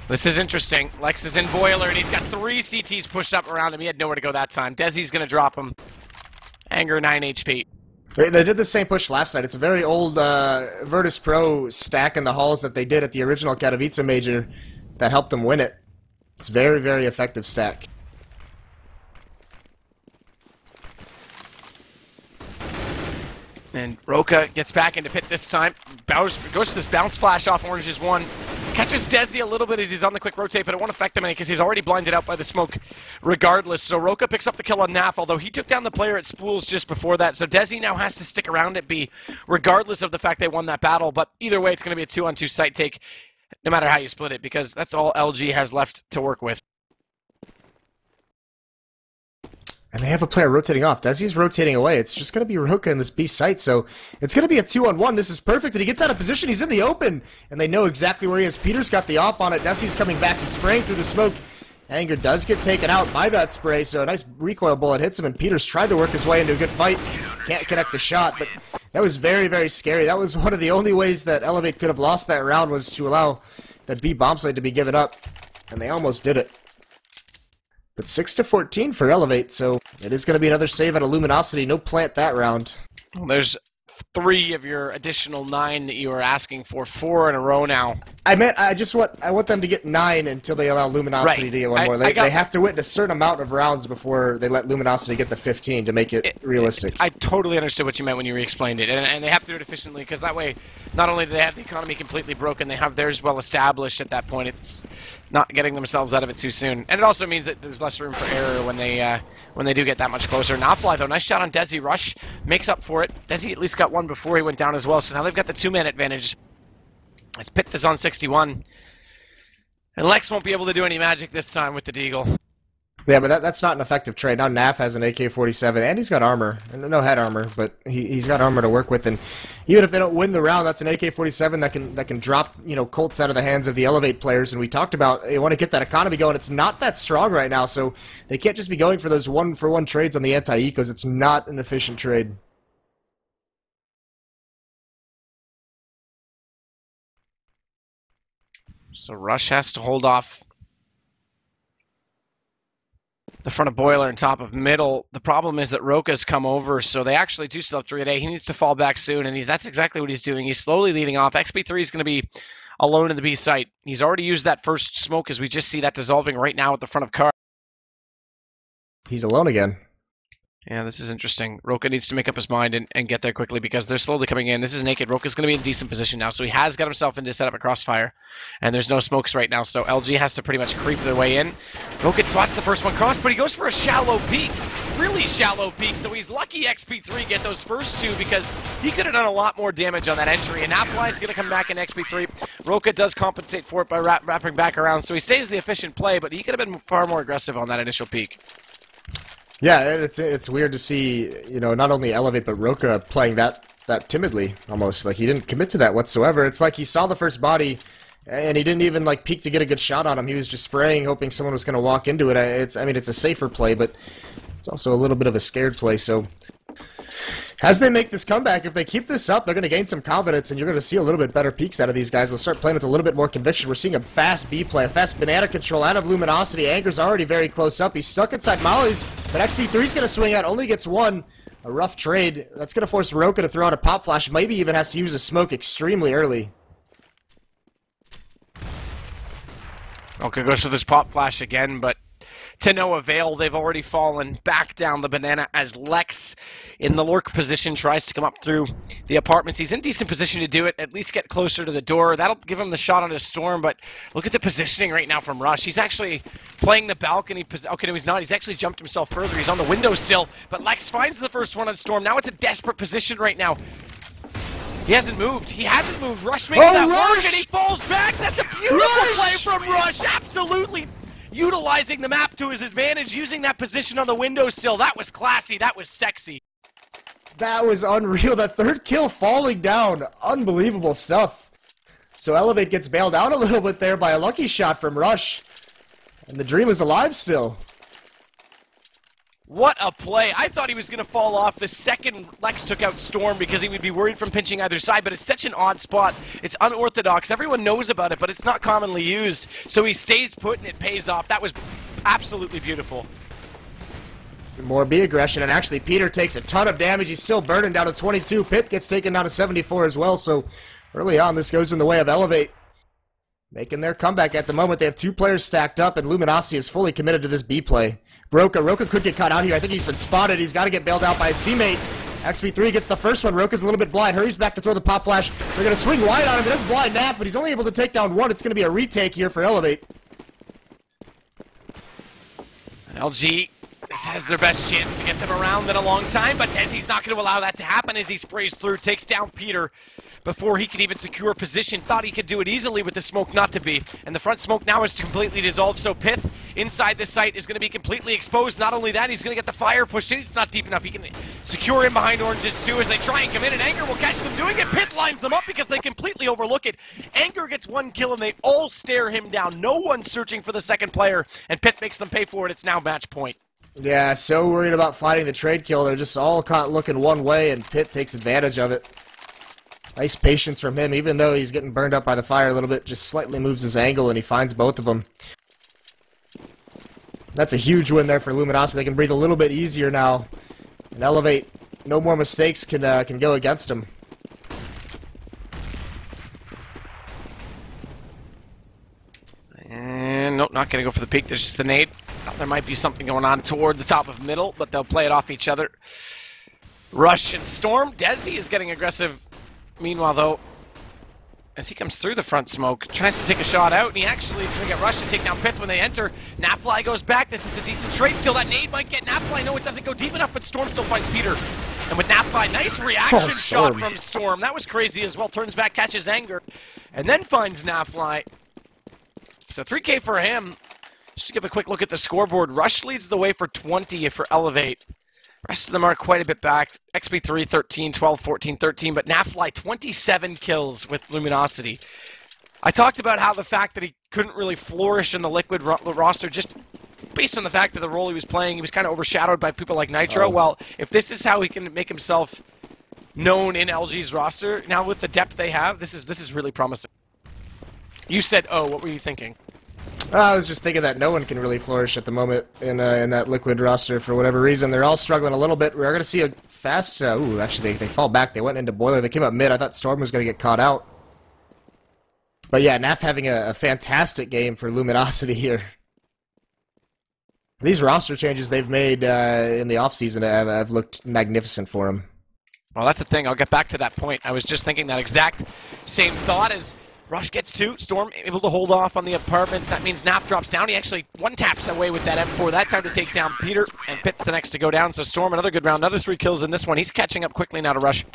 Speaker 1: This is interesting. Lex is in Boiler, and he's got 3 CTs pushed up around him. He had nowhere to go that time. Desi's going to drop him. Anger 9 HP.
Speaker 2: They did the same push last night. It's a very old Virtus Pro stack in the halls that they did at the original Katowice Major that helped them win it. It's very, very effective stack.
Speaker 1: And Roka gets back into pit this time. Goes for this bounce flash off Orange's 1. Catches Desi a little bit as he's on the quick rotate, but it won't affect him any because he's already blinded out by the smoke regardless. So Roka picks up the kill on Naf, although he took down the player at Spools just before that. So Desi now has to stick around at B, regardless of the fact they won that battle. But either way, it's going to be a 2-on-2 site take, no matter how you split it, because that's all LG has left to work with.
Speaker 2: And they have a player rotating off. Desi's rotating away. It's just going to be Roka in this B site, so it's going to be a 2-on-1. This is perfect, and he gets out of position. He's in the open, and they know exactly where he is. Peter's got the op on it. Desi's coming back. He's spraying through the smoke. Anger does get taken out by that spray, so a nice recoil bullet hits him, and Peter's tried to work his way into a good fight. Can't connect the shot, but that was very, very scary. That was one of the only ways that eLevate could have lost that round, was to allow that B bomb site to be given up, and they almost did it. But 6-14 for eLevate, so it is going to be another save out of Luminosity. No plant that round.
Speaker 1: Well, there's 3 of your additional 9 that you were asking for, 4 in a row now.
Speaker 2: I want them to get 9 until they allow Luminosity to get one more. They have to win a certain amount of rounds before they let Luminosity get to 15 to make it realistic.
Speaker 1: I totally understood what you meant when you re-explained it, and they have to do it efficiently, because that way, not only do they have the economy completely broken, they have theirs well established at that point. It's not getting themselves out of it too soon. And it also means that there's less room for error when they do get that much closer. Nafly, though, nice shot on Desi. Rush makes up for it. Desi at least got one before he went down as well, so now they've got the 2-man advantage. As Pith is on 61. And Lex won't be able to do any magic this time with the deagle.
Speaker 2: Yeah, but that's not an effective trade. Now Naf has an AK-47, and he's got armor. No head armor, but he's got armor to work with. And even if they don't win the round, that's an AK-47 that can drop, you know, Colts out of the hands of the eLevate players. And we talked about they want to get that economy going. It's not that strong right now, so they can't just be going for those 1-for-1 trades on the anti-ecos. It's not an efficient trade.
Speaker 1: So Rush has to hold off the front of Boiler and top of middle. The problem is that Roka's come over, so they actually do still have 3-8. He needs to fall back soon, and that's exactly what he's doing. He's slowly leading off. XP3 is going to be alone in the B site. He's already used that first smoke, as we just see that dissolving right now at the front of car.
Speaker 2: He's alone again.
Speaker 1: Yeah, this is interesting. Roka needs to make up his mind and get there quickly because they're slowly coming in. This is naked. Roka's going to be in decent position now, so he has got himself into set up a crossfire. And there's no smokes right now, so LG has to pretty much creep their way in. Roka twats the first one cross, but he goes for a shallow peek. Really shallow peek, so he's lucky XP3 get those first two because he could have done a lot more damage on that entry. And Napfly is going to come back in XP3. Roka does compensate for it by wrapping back around, so he stays the efficient play, but he could have been far more aggressive on that initial peek.
Speaker 2: Yeah, it's weird to see, you know, not only eLevate, but Roka playing that timidly, almost. Like, he didn't commit to that whatsoever. It's like he saw the first body, and he didn't even, like, peek to get a good shot on him. He was just spraying, hoping someone was going to walk into it. I mean, it's a safer play, but it's also a little bit of a scared play, so as they make this comeback, if they keep this up, they're going to gain some confidence, and you're going to see a little bit better peaks out of these guys. They'll start playing with a little bit more conviction. We're seeing a fast B play, a fast banana control out of Luminosity. Anger's already very close up. He's stuck inside Molly's, but XP3's going to swing out. Only gets one. A rough trade. That's going to force Roka to throw out a pop flash. Maybe even has to use a smoke extremely early.
Speaker 1: Roka goes for this pop flash again, but to no avail. They've already fallen back down the banana as Lex in the lurk position tries to come up through the apartments. He's in decent position to do it, at least get closer to the door. That'll give him the shot on his Storm, but look at the positioning right now from Rush. He's actually playing the balcony. Okay, no, he's not. He's actually jumped himself further. He's on the windowsill, but Lex finds the first one on Storm. Now it's a desperate position right now. He hasn't moved. He hasn't moved. Rush makes that work, and he falls back. That's a beautiful play from Rush. Absolutely utilizing the map to his advantage, using that position on the windowsill. That was classy. That was sexy.
Speaker 2: That was unreal. That third kill falling down. Unbelievable stuff. So eLevate gets bailed out a little bit there by a lucky shot from Rush. And the dream is alive still.
Speaker 1: What a play. I thought he was going to fall off the second Lex took out Storm because he would be worried from pinching either side, but it's such an odd spot. It's unorthodox. Everyone knows about it, but it's not commonly used. So he stays put and it pays off. That was absolutely beautiful.
Speaker 2: More B aggression, and actually Peter takes a ton of damage. He's still burning down to 22. Pit gets taken down to 74 as well, so early on this goes in the way of eLevate. Making their comeback at the moment. They have two players stacked up, and Luminosity is fully committed to this B play. Roka could get caught out here. I think he's been spotted. He's got to get bailed out by his teammate. XP3 gets the first one. Roka's a little bit blind. Hurries back to throw the pop flash. They're going to swing wide on him. He does blind nap, but he's only able to take down one. It's going to be a retake here for eLevate.
Speaker 1: LG has their best chance to get them around in a long time, but as he's not going to allow that to happen as he sprays through, takes down Peter before he can even secure position. Thought he could do it easily with the smoke, not to be. And the front smoke now is completely dissolved, so Pith inside the site is going to be completely exposed. Not only that, he's going to get the fire pushed in. It's not deep enough. He can secure in behind oranges too as they try and come in, and Anger will catch them doing it. Pith lines them up because they completely overlook it. Anger gets one kill and they all stare him down. No one searching for the second player, and Pith makes them pay for it. It's now match point.
Speaker 2: Yeah, so worried about fighting the trade kill. They're just all caught looking one way, and Pit takes advantage of it. Nice patience from him, even though he's getting burned up by the fire a little bit. Just slightly moves his angle, and he finds both of them. That's a huge win there for Luminosity. They can breathe a little bit easier now. And eLevate, no more mistakes can go against him.
Speaker 1: And nope, not going to go for the peek. There's just the nade. There might be something going on toward the top of middle, but they'll play it off each other. Rush and Storm. Desi is getting aggressive. Meanwhile, though, as he comes through the front smoke, tries to take a shot out, and he actually is going to get Rush to take down Pith when they enter. Napfly goes back. This is a decent trade still. That nade might get Napfly. No, it doesn't go deep enough, but Storm still finds Peter. And with Napfly, nice reaction shot from Storm. That was crazy as well. Turns back, catches Anger, and then finds Napfly. So 3K for him. Just to give a quick look at the scoreboard, Rush leads the way for 20 for eLevate. Rest of them are quite a bit back. XP3, 13, 12, 14, 13, but Napfly, 27 kills with Luminosity. I talked about how the fact that he couldn't really flourish in the Liquid roster, just based on the fact that the role he was playing, he was kind of overshadowed by people like Nitro. Oh. Well, if this is how he can make himself known in LG's roster, now with the depth they have, this is really promising. You said, oh, what were you thinking?
Speaker 2: I was just thinking that no one can really flourish at the moment in that Liquid roster for whatever reason. They're all struggling a little bit. We're going to see a fast... ooh, actually, they fall back. They went into Boiler. They came up mid. I thought Storm was going to get caught out. But yeah, Naf having a fantastic game for Luminosity here. These roster changes they've made in the offseason have looked magnificent for him.
Speaker 1: Well, that's the thing. I'll get back to that point. I was just thinking that exact same thought as Rush gets 2. Storm able to hold off on the apartments. That means Naf drops down. He actually one-taps away with that M4. That time to take down Peter, and Pitt's the next to go down. So Storm, another good round. Another 3 kills in this one. He's catching up quickly now to Rush.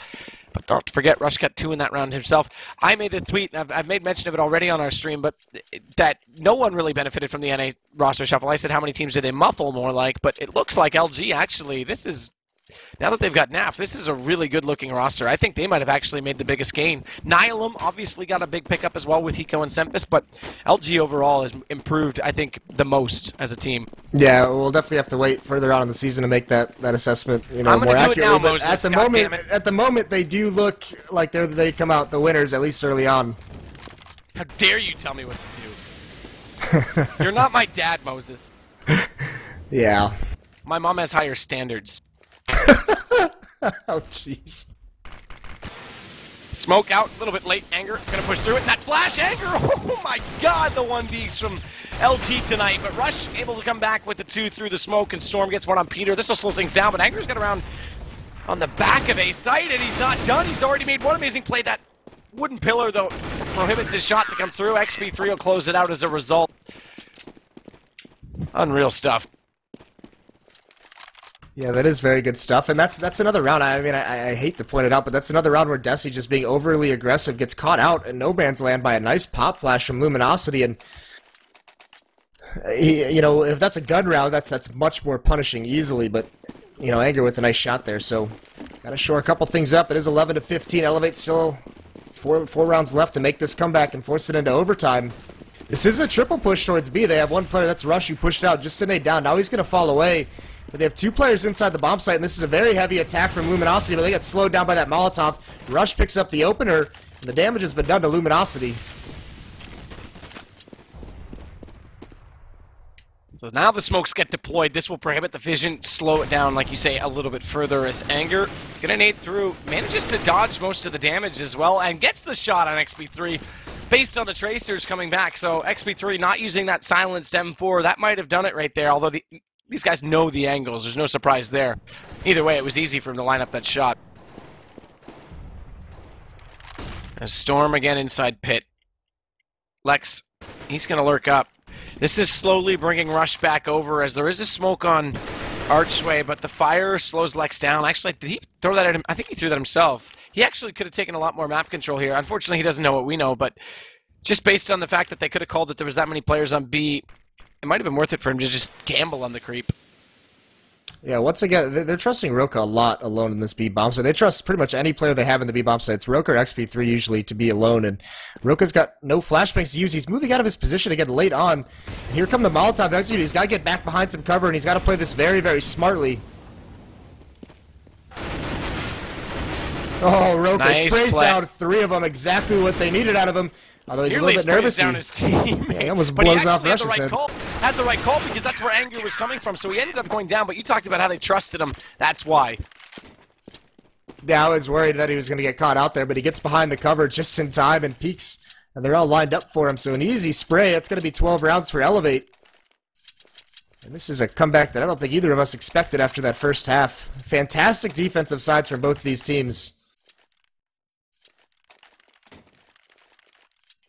Speaker 1: But don't forget, Rush got 2 in that round himself. I made the tweet, and I've made mention of it already on our stream, but that no one really benefited from the NA roster shuffle. I said, how many teams did they muffle more like? But it looks like LG, actually, this is... Now that they've got Naf, this is a really good-looking roster. I think they might have actually made the biggest gain. Nihilum obviously got a big pickup as well with Hiko and Sempus, but LG overall has improved, I think, the most as a team.
Speaker 2: Yeah, we'll definitely have to wait further on in the season to make that assessment, more accurately. But at the moment, they do look like they come out the winners, at least early on.
Speaker 1: How dare you tell me what to do? You're not my dad, Moses.
Speaker 2: Yeah.
Speaker 1: My mom has higher standards.
Speaker 2: Oh, jeez.
Speaker 1: Smoke out, a little bit late. Anger, gonna push through it. And that flash, Anger! Oh my god, the 1Ds from LG tonight. But Rush able to come back with the 2 through the smoke, and Storm gets 1 on Peter. This will slow things down, but Anger's got around on the back of a site, and he's not done. He's already made one amazing play. That wooden pillar, though, prohibits his shot to come through. XP3 will close it out as a result. Unreal stuff.
Speaker 2: Yeah, that is very good stuff, and that's another round. I mean, I hate to point it out, but that's another round where Desi, just being overly aggressive, gets caught out in no man's land by a nice pop flash from Luminosity, and if that's a gun round, that's much more punishing easily. But Anger with a nice shot there, so gotta shore a couple things up. It is 11-15. eLevate still four rounds left to make this comeback and force it into overtime. This is a triple push towards B. They have one player, that's Rush, who pushed out just to nade down. Now he's gonna fall away. But they have 2 players inside the bomb site, and this is a very heavy attack from Luminosity, but they get slowed down by that Molotov. Rush picks up the opener, and the damage has been done to Luminosity.
Speaker 1: So now the smokes get deployed. This will prohibit the vision, slow it down, like you say, a little bit further as Anger, gonna nade through, manages to dodge most of the damage as well, and gets the shot on XP3 based on the tracers coming back. So XP3 not using that silenced M4, that might have done it right there, although these guys know the angles. There's no surprise there. Either way, it was easy for him to line up that shot. And Storm again inside pit. Lex, he's going to lurk up. This is slowly bringing Rush back over as there is a smoke on Archway, but the fire slows Lex down. Actually, did he throw that at him? I think he threw that himself. He actually could have taken a lot more map control here. Unfortunately, he doesn't know what we know, but just based on the fact that they could have called that there was that many players on B, it might have been worth it for him to just gamble on the creep.
Speaker 2: Yeah, once again, they're trusting Roka a lot alone in this B bomb site. They trust pretty much any player they have in the B bomb site. It's Roka or XP3 usually to be alone, and Roka's got no flashbangs to use. He's moving out of his position again late on. And here come the Molotov. He's got to get back behind some cover, and he's got to play this very, very smartly. Oh, Roka sprays down 3 of them, exactly what they needed out of him. Although he's a little bit nervous.
Speaker 1: Down his team.
Speaker 2: Yeah, he almost blows off Rush's head.
Speaker 1: Had the right call because that's where Anger was coming from, so he ends up going down, but you talked about how they trusted him. That's why.
Speaker 2: Yeah, I was worried that he was going to get caught out there, but he gets behind the cover just in time and peeks, and they're all lined up for him, so an easy spray. It's going to be 12 rounds for eLevate. And this is a comeback that I don't think either of us expected after that first half. Fantastic defensive sides from both of these teams.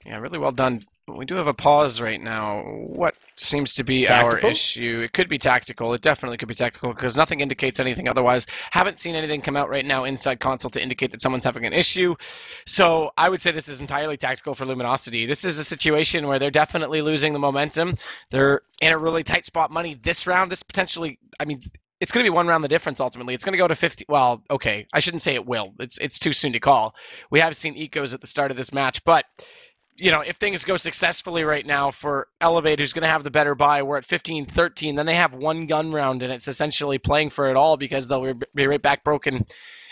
Speaker 1: Yeah, really well done. We do have a pause right now. What seems to be
Speaker 2: Tactical?
Speaker 1: Our issue? It could be tactical. It definitely could be tactical because nothing indicates anything otherwise. Haven't seen anything come out right now inside console to indicate that someone's having an issue. So I would say this is entirely tactical for Luminosity. This is a situation where they're definitely losing the momentum. They're in a really tight spot money this round. This potentially, I mean, it's going to be 1 round the difference ultimately. It's going to go to 50. Well, okay, I shouldn't say it will. It's too soon to call. We have seen ecos at the start of this match, but if things go successfully right now for eLevate, who's going to have the better buy, we're at 15-13, then they have 1 gun round, and it's essentially playing for it all because they'll be right back broken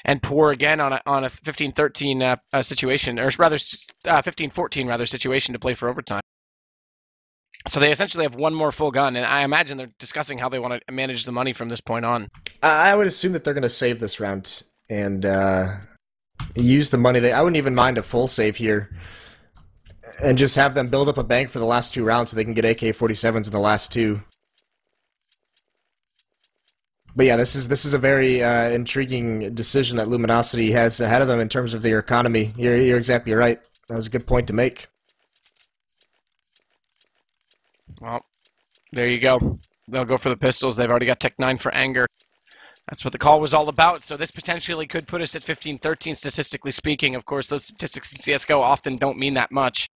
Speaker 1: and pour again on a 15-13 situation, or rather 15-14 rather situation to play for overtime. So they essentially have one more full gun, and I imagine they're discussing how they want to manage the money from this point on.
Speaker 2: I would assume that they're going to save this round and use the money. I wouldn't even mind a full save here and just have them build up a bank for the last 2 rounds so they can get AK-47s in the last 2. But yeah, this is a very intriguing decision that Luminosity has ahead of them in terms of their economy. You're exactly right. That was a good point to make.
Speaker 1: Well, there you go. They'll go for the pistols. They've already got Tech 9 for anger. That's what the call was all about. So this potentially could put us at 15-13, statistically speaking. Of course, those statistics in CSGO often don't mean that much.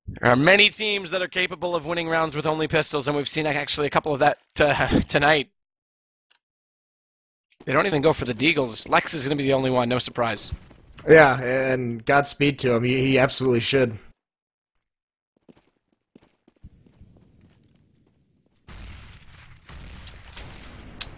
Speaker 1: There are many teams that are capable of winning rounds with only pistols, and we've seen actually a couple of that tonight. They don't even go for the deagles. Lex is going to be the only one, no surprise.
Speaker 2: Yeah, and Godspeed to him. He absolutely should.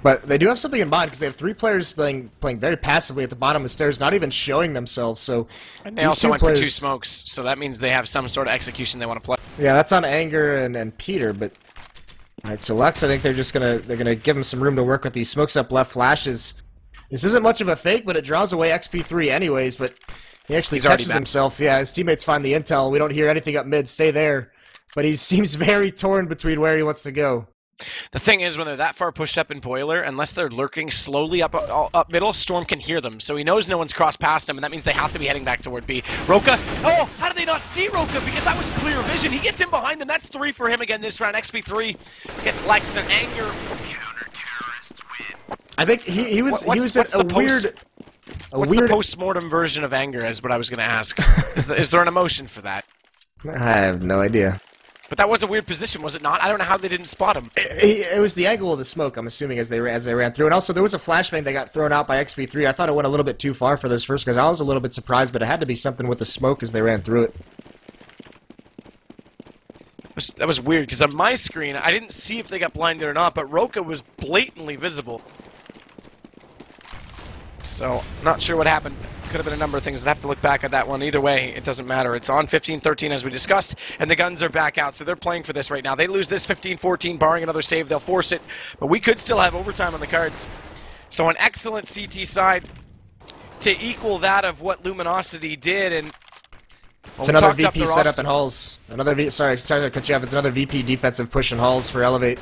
Speaker 2: But they do have something in mind because they have 3 players playing very passively at the bottom of the stairs, not even showing themselves. So
Speaker 1: and they also went for 2 smokes, so that means they have some sort of execution they want to play.
Speaker 2: Yeah, that's on Anger and Peter. But all right, so Lex, I think they're gonna give him some room to work with these smokes up left flashes. This isn't much of a fake, but it draws away XP3 anyways. But he actually catches himself. Yeah, his teammates find the intel. We don't hear anything up mid. Stay there. But he seems very torn between where he wants to go.
Speaker 1: The thing is, when they're that far pushed up in Boiler, unless they're lurking slowly up middle, Storm can hear them. So he knows no one's crossed past him, and that means they have to be heading back toward B. Roka, oh, how did they not see Roka? Because that was clear vision. He gets in behind them. That's 3 for him again this round. XP3 gets Lex and anger. Counter-terrorists win.
Speaker 2: I think he was a weird...
Speaker 1: What's the post-mortem version of anger is what I was going to ask. Is there an emotion for that?
Speaker 2: I have no idea.
Speaker 1: But that was a weird position, was it not? I don't know how they didn't spot him.
Speaker 2: It was the angle of the smoke, I'm assuming, as they ran through. And also, there was a flashbang that got thrown out by XP3. I thought it went a little bit too far for this first, because I was a little bit surprised, but it had to be something with the smoke as they ran through it.
Speaker 1: That was weird, because on my screen, I didn't see if they got blinded or not, but Roka was blatantly visible. So, not sure what happened. Could have been a number of things. I'd have to look back at that one. Either way, it doesn't matter. It's on 15-13 as we discussed, and the guns are back out, so they're playing for this right now. They lose this 15-14, barring another save, they'll force it, but we could still have overtime on the cards. So an excellent CT side to equal that of what Luminosity did, and
Speaker 2: it's another VP setup in Halls. Sorry to cut you off. It's another VP defensive push in Halls for eLevate.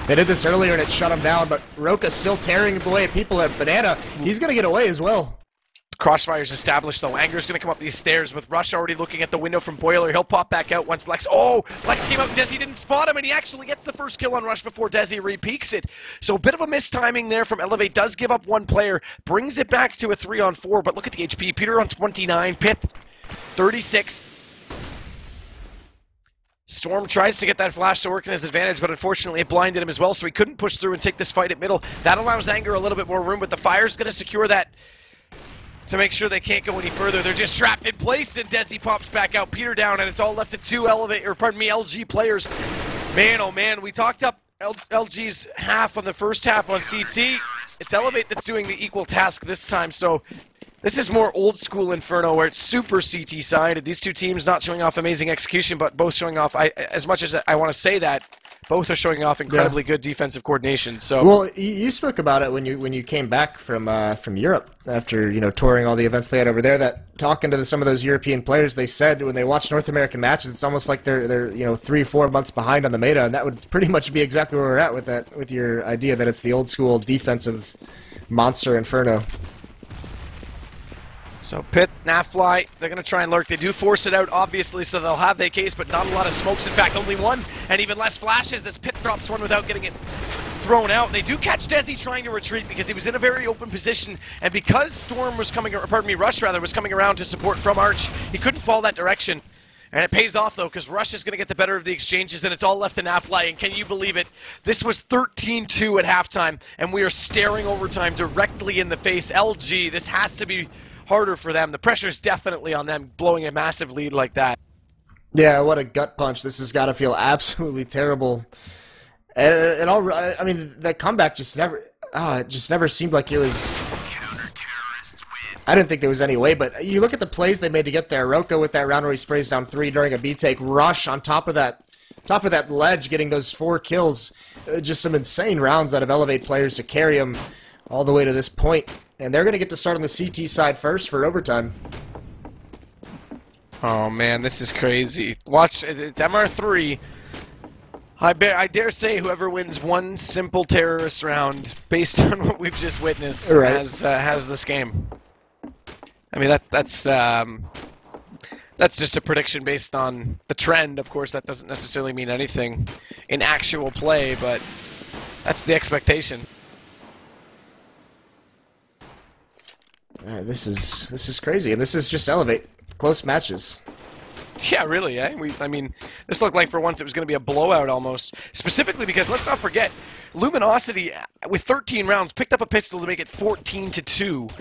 Speaker 2: They did this earlier and it shut him down, but Roka's still tearing away at people at Banana. He's going to get away as well.
Speaker 1: Crossfire's established, though. Anger's going to come up these stairs with Rush already looking at the window from Boiler. He'll pop back out once Lex... Oh! Lex came out and Desi didn't spot him, and he actually gets the first kill on Rush before Desi re-peaks it. So a bit of a mistiming there from eLevate. Does give up 1 player, brings it back to a 3-on-4, but look at the HP. Peter on 29, Pip 36. Storm tries to get that flash to work in his advantage, but unfortunately it blinded him as well, so he couldn't push through and take this fight at middle. That allows Anger a little bit more room, but the Fire's going to secure that to make sure they can't go any further. They're just trapped in place, and Desi pops back out. Peter down, and it's all left to 2 LG players. Man, oh man, we talked up LG's half on the first half on CT. It's eLevate that's doing the equal task this time, so this is more old school Inferno where it's super CT sided. These 2 teams not showing off amazing execution, but both showing off, as much as I want to say that, both are showing off incredibly good defensive coordination. So,
Speaker 2: well, you spoke about it when you came back from Europe after touring all the events they had over there. That talking to some of those European players, they said when they watch North American matches, it's almost like they're 3-4 months behind on the meta, and that would pretty much be exactly where we're at with your idea that it's the old school defensive monster Inferno.
Speaker 1: So Pit, Nafly, they're going to try and lurk. They do force it out, obviously, so they'll have their case, but not a lot of smokes. In fact, only 1, and even less flashes as Pit drops 1 without getting it thrown out. They do catch Desi trying to retreat because he was in a very open position, and because Storm was coming, Rush rather, was coming around to support from Arch, he couldn't fall that direction. And it pays off, though, because Rush is going to get the better of the exchanges, and it's all left to Nafly. And can you believe it? This was 13-2 at halftime, and we are staring overtime directly in the face. LG, this has to be harder for them. The pressure's definitely on them, blowing a massive lead like that.
Speaker 2: Yeah, what a gut punch. This has got to feel absolutely terrible. And all, I mean, that comeback just never, it just never seemed like it was I didn't think there was any way, but you look at the plays they made to get there. Roka with that round where he sprays down 3 during a B-take. Rush on top of that ledge, getting those 4 kills. Just some insane rounds out of eLevate players to carry them all the way to this point. And they're going to get to start on the CT side first for overtime.
Speaker 1: Oh man, this is crazy. Watch, it's MR3. I dare say whoever wins one simple terrorist round, based on what we've just witnessed,
Speaker 2: right,
Speaker 1: has this game. I mean, that's just a prediction based on the trend. Of course, that doesn't necessarily mean anything in actual play, but that's the expectation.
Speaker 2: This is crazy, and this is just eLevate. Close matches.
Speaker 1: Yeah, really, eh? I mean, this looked like for once it was going to be a blowout almost. Specifically because, let's not forget, Luminosity, with 13 rounds, picked up a pistol to make it 14-2.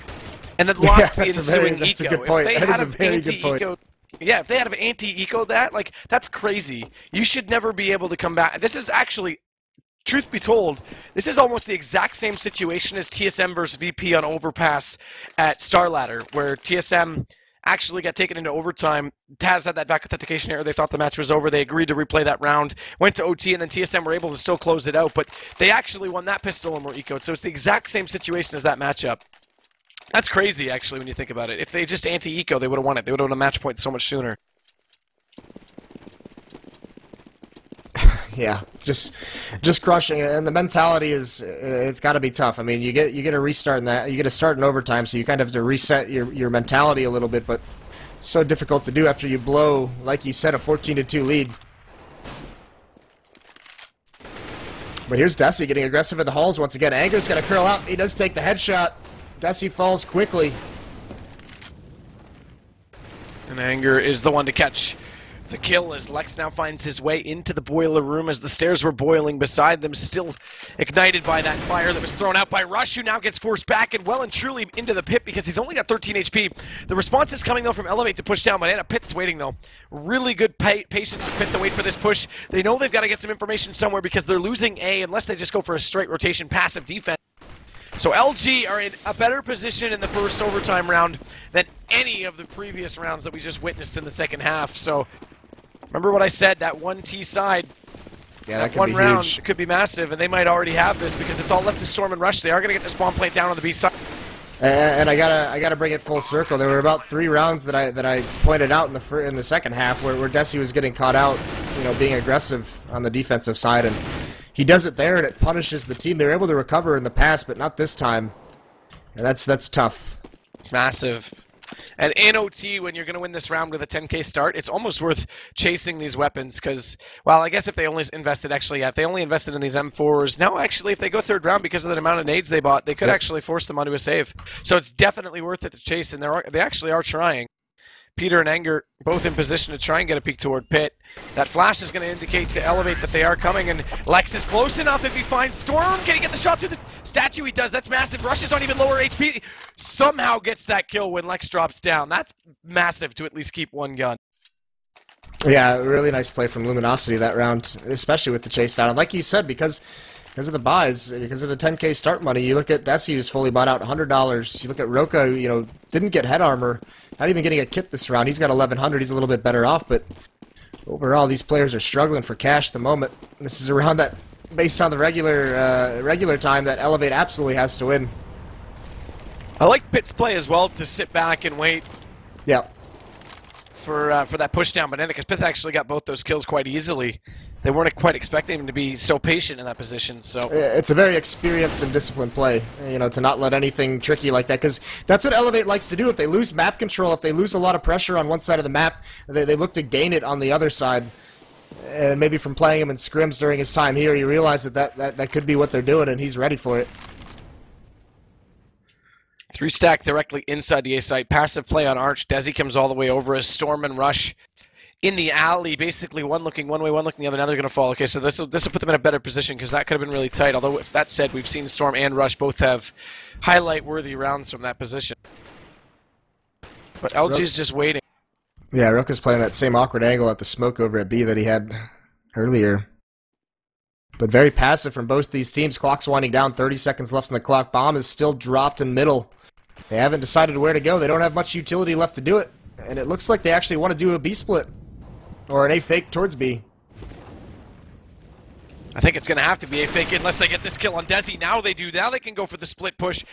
Speaker 1: And then locked the ensuing
Speaker 2: that's
Speaker 1: eco.
Speaker 2: A good point.
Speaker 1: That
Speaker 2: is a very good point.
Speaker 1: Yeah, if they had anti-eco that, like, that's crazy. You should never be able to come back. This is actually, truth be told, this is almost the exact same situation as TSM versus VP on Overpass at Star Ladder, where TSM actually got taken into overtime. Taz had that back authentication error. They thought the match was over. They agreed to replay that round. Went to OT, and then TSM were able to still close it out. But they actually won that pistol and were ecoed. So it's the exact same situation as that matchup. That's crazy, actually, when you think about it. If they just anti-eco, they would have won it. They would have won a match point so much sooner.
Speaker 2: Yeah, just crushing it, and the mentality is it's got to be tough. I mean, you get a restart in that, you get a start in overtime, so you kind of have to reset your mentality a little bit, but it's so difficult to do after you blow, like you said, a 14-2 lead. But here's Desi getting aggressive in the halls once again. Anger's gonna curl out. He does take the headshot. Desi falls quickly,
Speaker 1: and Anger is the one to catch the kill as Lex now finds his way into the boiler room as the stairs were boiling beside them, still ignited by that fire that was thrown out by Rush, who now gets forced back and well and truly into the pit because he's only got 13 HP. The response is coming, though, from eLevate to push down, but Pit's waiting, though. Really good patience for Pit to wait for this push. They know they've got to get some information somewhere because they're losing A unless they just go for a straight rotation passive defense. So LG are in a better position in the first overtime round than any of the previous rounds that we just witnessed in the second half. So remember what I said, that 1T side,
Speaker 2: yeah,
Speaker 1: that one round huge. Could be massive, and they might already have this because it's all left to Storm and Rush. They are going to get the spawn plate down on the B side.
Speaker 2: And I gotta bring it full circle. There were about 3 rounds that I pointed out in the second half where Desi was getting caught out, you know, being aggressive on the defensive side, and he does it there, and it punishes the team. They were able to recover in the past, but not this time, and that's tough.
Speaker 1: Massive. And in OT, when you're going to win this round with a 10k start, it's almost worth chasing these weapons because, well, I guess if they only invested, if they only invested in these M4s, no, actually, if they go third round because of the amount of nades they bought, they could actually force them onto a save. So it's definitely worth it to chase, and they actually are trying. Peter and Anger both in position to try and get a peek toward Pit. That flash is going to indicate to eLevate that they are coming, and Lex is close enough if he finds Storm. Can he get the shot through the statue? He does. That's massive. Rush is on even lower HP. Somehow gets that kill when Lex drops down. That's massive to at least keep one gun.
Speaker 2: Yeah, really nice play from Luminosity that round, especially with the chase down. And like you said, because of the buys, because of the 10k start money, you look at Desi, who's fully bought out $100. You look at Roka, you know, didn't get head armor, not even getting a kit this round. He's got 1100. He's a little bit better off, but overall, these players are struggling for cash at the moment. This is a round that, based on the regular time, that eLevate absolutely has to win.
Speaker 1: I like Pit's play as well to sit back and wait.
Speaker 2: Yeah.
Speaker 1: For that push down, but because Pith actually got both those kills quite easily. They weren't quite expecting him to be so patient in that position. So
Speaker 2: it's a very experienced and disciplined play, you know, to not let anything tricky like that, because that's what eLevate likes to do. If they lose map control, if they lose a lot of pressure on one side of the map, they look to gain it on the other side. And maybe from playing him in scrims during his time here, you realize that could be what they're doing, and he's ready for it.
Speaker 1: 3 stack directly inside the A site. Passive play on Arch. Desi comes all the way over as Storm and Rush in the alley, basically one looking one way, one looking the other. Now they're going to fall. Okay, so this will put them in a better position because that could have been really tight. Although, with that said, we've seen Storm and Rush both have highlight-worthy rounds from that position. But LG's just waiting.
Speaker 2: Yeah, Roka's playing that same awkward angle at the smoke over at B that he had earlier. But very passive from both these teams. Clock's winding down, 30 seconds left on the clock. Bomb is still dropped in middle. They haven't decided where to go. They don't have much utility left to do it. And it looks like they actually want to do a B split. Or an A fake towards B.
Speaker 1: I think it's going to have to be a fake unless they get this kill on Desi. Now they do. Now they can go for the split push.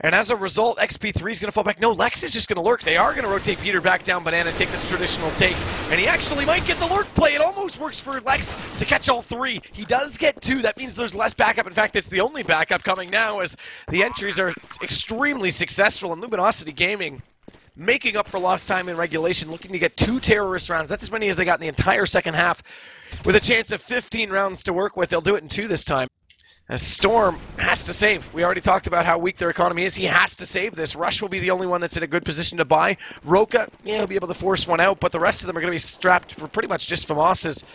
Speaker 1: And as a result, XP3 is going to fall back. No, Lex is just going to lurk. They are going to rotate Peter back down Banana, take this traditional take. And he actually might get the lurk play. It almost works for Lex to catch all three. He does get two. That means there's less backup. In fact, it's the only backup coming now as the entries are extremely successful. And Luminosity Gaming making up for lost time in regulation, looking to get 2 terrorist rounds. That's as many as they got in the entire second half. With a chance of 15 rounds to work with, they'll do it in 2 this time. As Storm has to save. We already talked about how weak their economy is. He has to save this. Rush will be the only one that's in a good position to buy. Roka, yeah, he'll be able to force one out, but the rest of them are going to be strapped for pretty much just FAMAS's.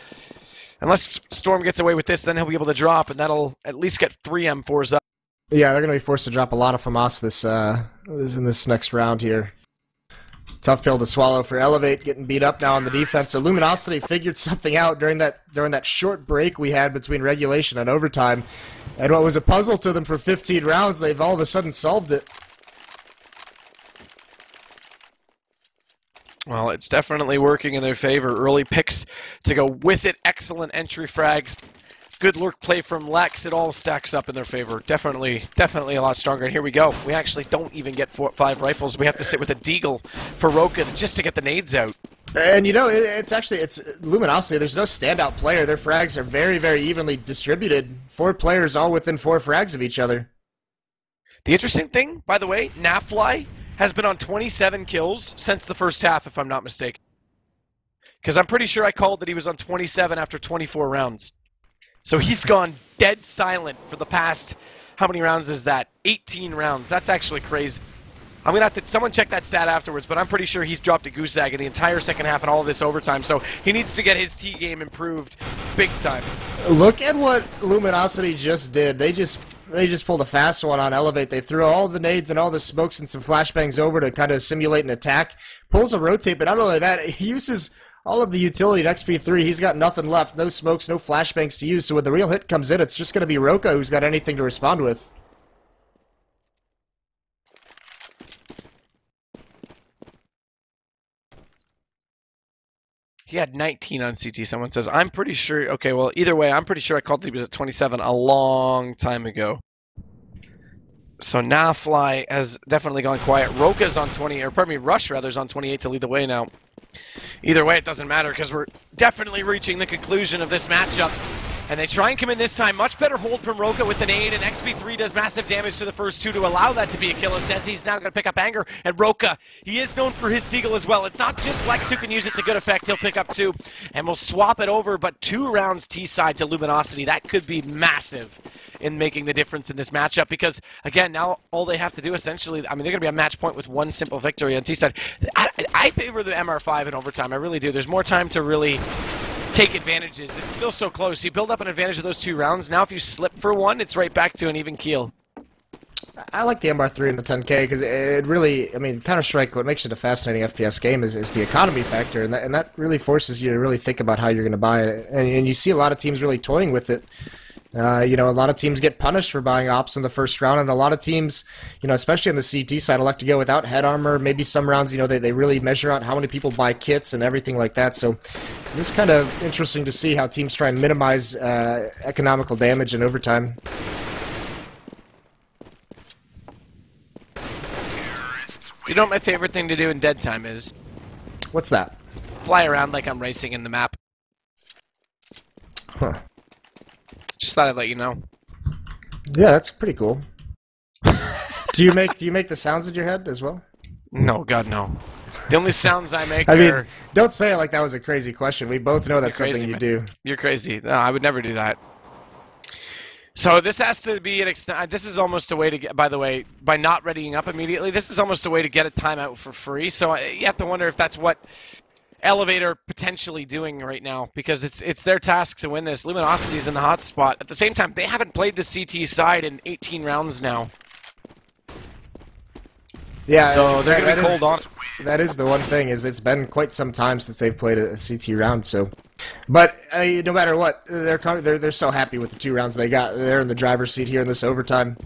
Speaker 1: Unless Storm gets away with this, then he'll be able to drop, and that'll at least get 3 M4s up.
Speaker 2: Yeah, they're going to be forced to drop a lot of FAMAS in this next round here. Tough pill to swallow for eLevate, getting beat up now on the defense. So Luminosity figured something out during that short break we had between regulation and overtime. And what was a puzzle to them for 15 rounds, they've all of a sudden solved it.
Speaker 1: Well, it's definitely working in their favor. Early picks to go with it. Excellent entry frags. Good lurk play from Lex. It all stacks up in their favor. Definitely a lot stronger. And here we go. We actually don't even get 5 rifles. We have to sit with a deagle for Roka just to get the nades out.
Speaker 2: And you know, it's Luminosity. There's no standout player. Their frags are very, very evenly distributed. 4 players all within 4 frags of each other.
Speaker 1: The interesting thing, by the way, Nafly has been on 27 kills since the first half, if I'm not mistaken. Because I'm pretty sure I called that he was on 27 after 24 rounds. So he's gone dead silent for the past, how many rounds is that? 18 rounds. That's actually crazy. I'm going to have to, someone check that stat afterwards, but I'm pretty sure he's dropped a goose egg in the entire second half and all of this overtime. So he needs to get his T game improved big time.
Speaker 2: Look at what Luminosity just did. They just pulled a fast one on eLevate. They threw all the nades and all the smokes and some flashbangs over to kind of simulate an attack. Pulls a rotate, but not only that, he uses all of the utility at XP3. He's got nothing left. No smokes, no flashbangs to use. So when the real hit comes in, it's just going to be Roka who's got anything to respond with.
Speaker 1: He had 19 on CT, someone says. I'm pretty sure, okay, well, either way, I'm pretty sure I called that he was at 27 a long time ago. So Nafly has definitely gone quiet. Roka's on 20, or pardon me, Rush rather is on 28 to lead the way now. Either way, it doesn't matter because we're definitely reaching the conclusion of this matchup. And they try and come in this time. Much better hold from Roka with an aid, and XP3 does massive damage to the first 2 to allow that to be a kill. As Desi's now going to pick up Anger, and Roka, he is known for his deagle as well. It's not just Lex who can use it to good effect. He'll pick up 2, and we'll swap it over, but 2 rounds T-side to Luminosity. That could be massive in making the difference in this matchup because, again, now all they have to do essentially, I mean, they're going to be a match point with 1 simple victory on T-side. I favor the MR5 in overtime. I really do. There's more time to really take advantages. It's still so close. You build up an advantage of those 2 rounds. Now if you slip for 1, it's right back to an even keel.
Speaker 2: I like the MR3 in the 10K because it really, I mean, Counter-Strike, what makes it a fascinating FPS game is the economy factor, and that really forces you to really think about how you're going to buy it. And you see a lot of teams really toying with it. You know, a lot of teams get punished for buying ops in the first round, and a lot of teams, you know, especially on the CT side, elect to go without head armor. Maybe some rounds, you know, they really measure out how many people buy kits and everything like that. So it's kind of interesting to see how teams try and minimize economical damage in overtime.
Speaker 1: You know what my favorite thing to do in dead time is?
Speaker 2: What's that?
Speaker 1: Fly around like I'm racing in the map.
Speaker 2: Huh.
Speaker 1: Just thought I'd let you know.
Speaker 2: Yeah, that's pretty cool. Do you make the sounds in your head as well?
Speaker 1: No, God, no. The only sounds I make
Speaker 2: I mean,
Speaker 1: are...
Speaker 2: don't say it like that was a crazy question. We both know that's something you do.
Speaker 1: You're crazy. No, I would never do that. So this has to be an this is almost a way to get, by the way, by not readying up immediately, this is almost a way to get a timeout for free. So you have to wonder if that's what eLevate are potentially doing right now, because it's their task to win this. Luminosity's in the hot spot. At the same time, they haven't played the CT side in 18 rounds now.
Speaker 2: Yeah,
Speaker 1: so they're going to be cold on.
Speaker 2: That is the one thing, is it's been quite some time since they've played a CT round. So, but no matter what, they're so happy with the 2 rounds they got. They're in the driver's seat here in this overtime.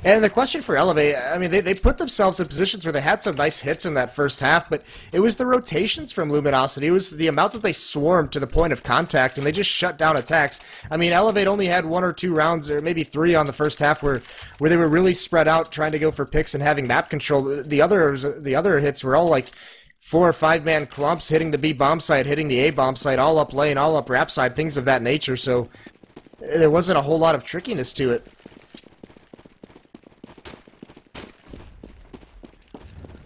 Speaker 2: And the question for eLevate, I mean, they put themselves in positions where they had some nice hits in that first half, but it was the rotations from Luminosity. It was the amount that they swarmed to the point of contact, and they just shut down attacks. I mean, eLevate only had 1 or 2 rounds, or maybe 3 on the first half, where they were really spread out, trying to go for picks and having map control. The other hits were all like 4 or 5 man clumps, hitting the B bomb site, hitting the A bomb site, all up lane, all up ramp side, things of that nature. So there wasn't a whole lot of trickiness to it.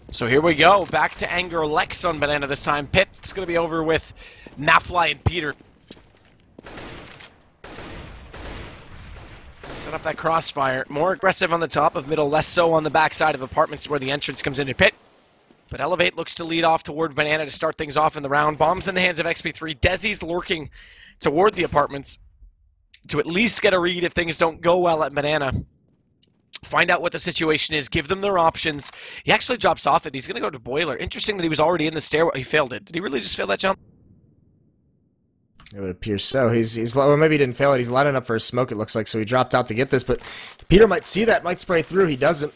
Speaker 1: So here we go, back to Anger Lex on Banana this time. Pit, it's going to be over with Nafly and Peter. Set up that crossfire. More aggressive on the top of middle, less so on the backside of apartments where the entrance comes into Pit. But eLevate looks to lead off toward Banana to start things off in the round. Bombs in the hands of XP3. Desi's lurking toward the apartments to at least get a read if things don't go well at Banana. Find out what the situation is, give them their options. He actually drops off it. He's going to go to Boiler. Interesting that he was already in the stairwell. He failed it. Did he really just fail that jump?
Speaker 2: It would appear so. Well, maybe he didn't fail it. He's lining up for a smoke, it looks like, so he dropped out to get this. But Peter might see that, might spray through. He doesn't.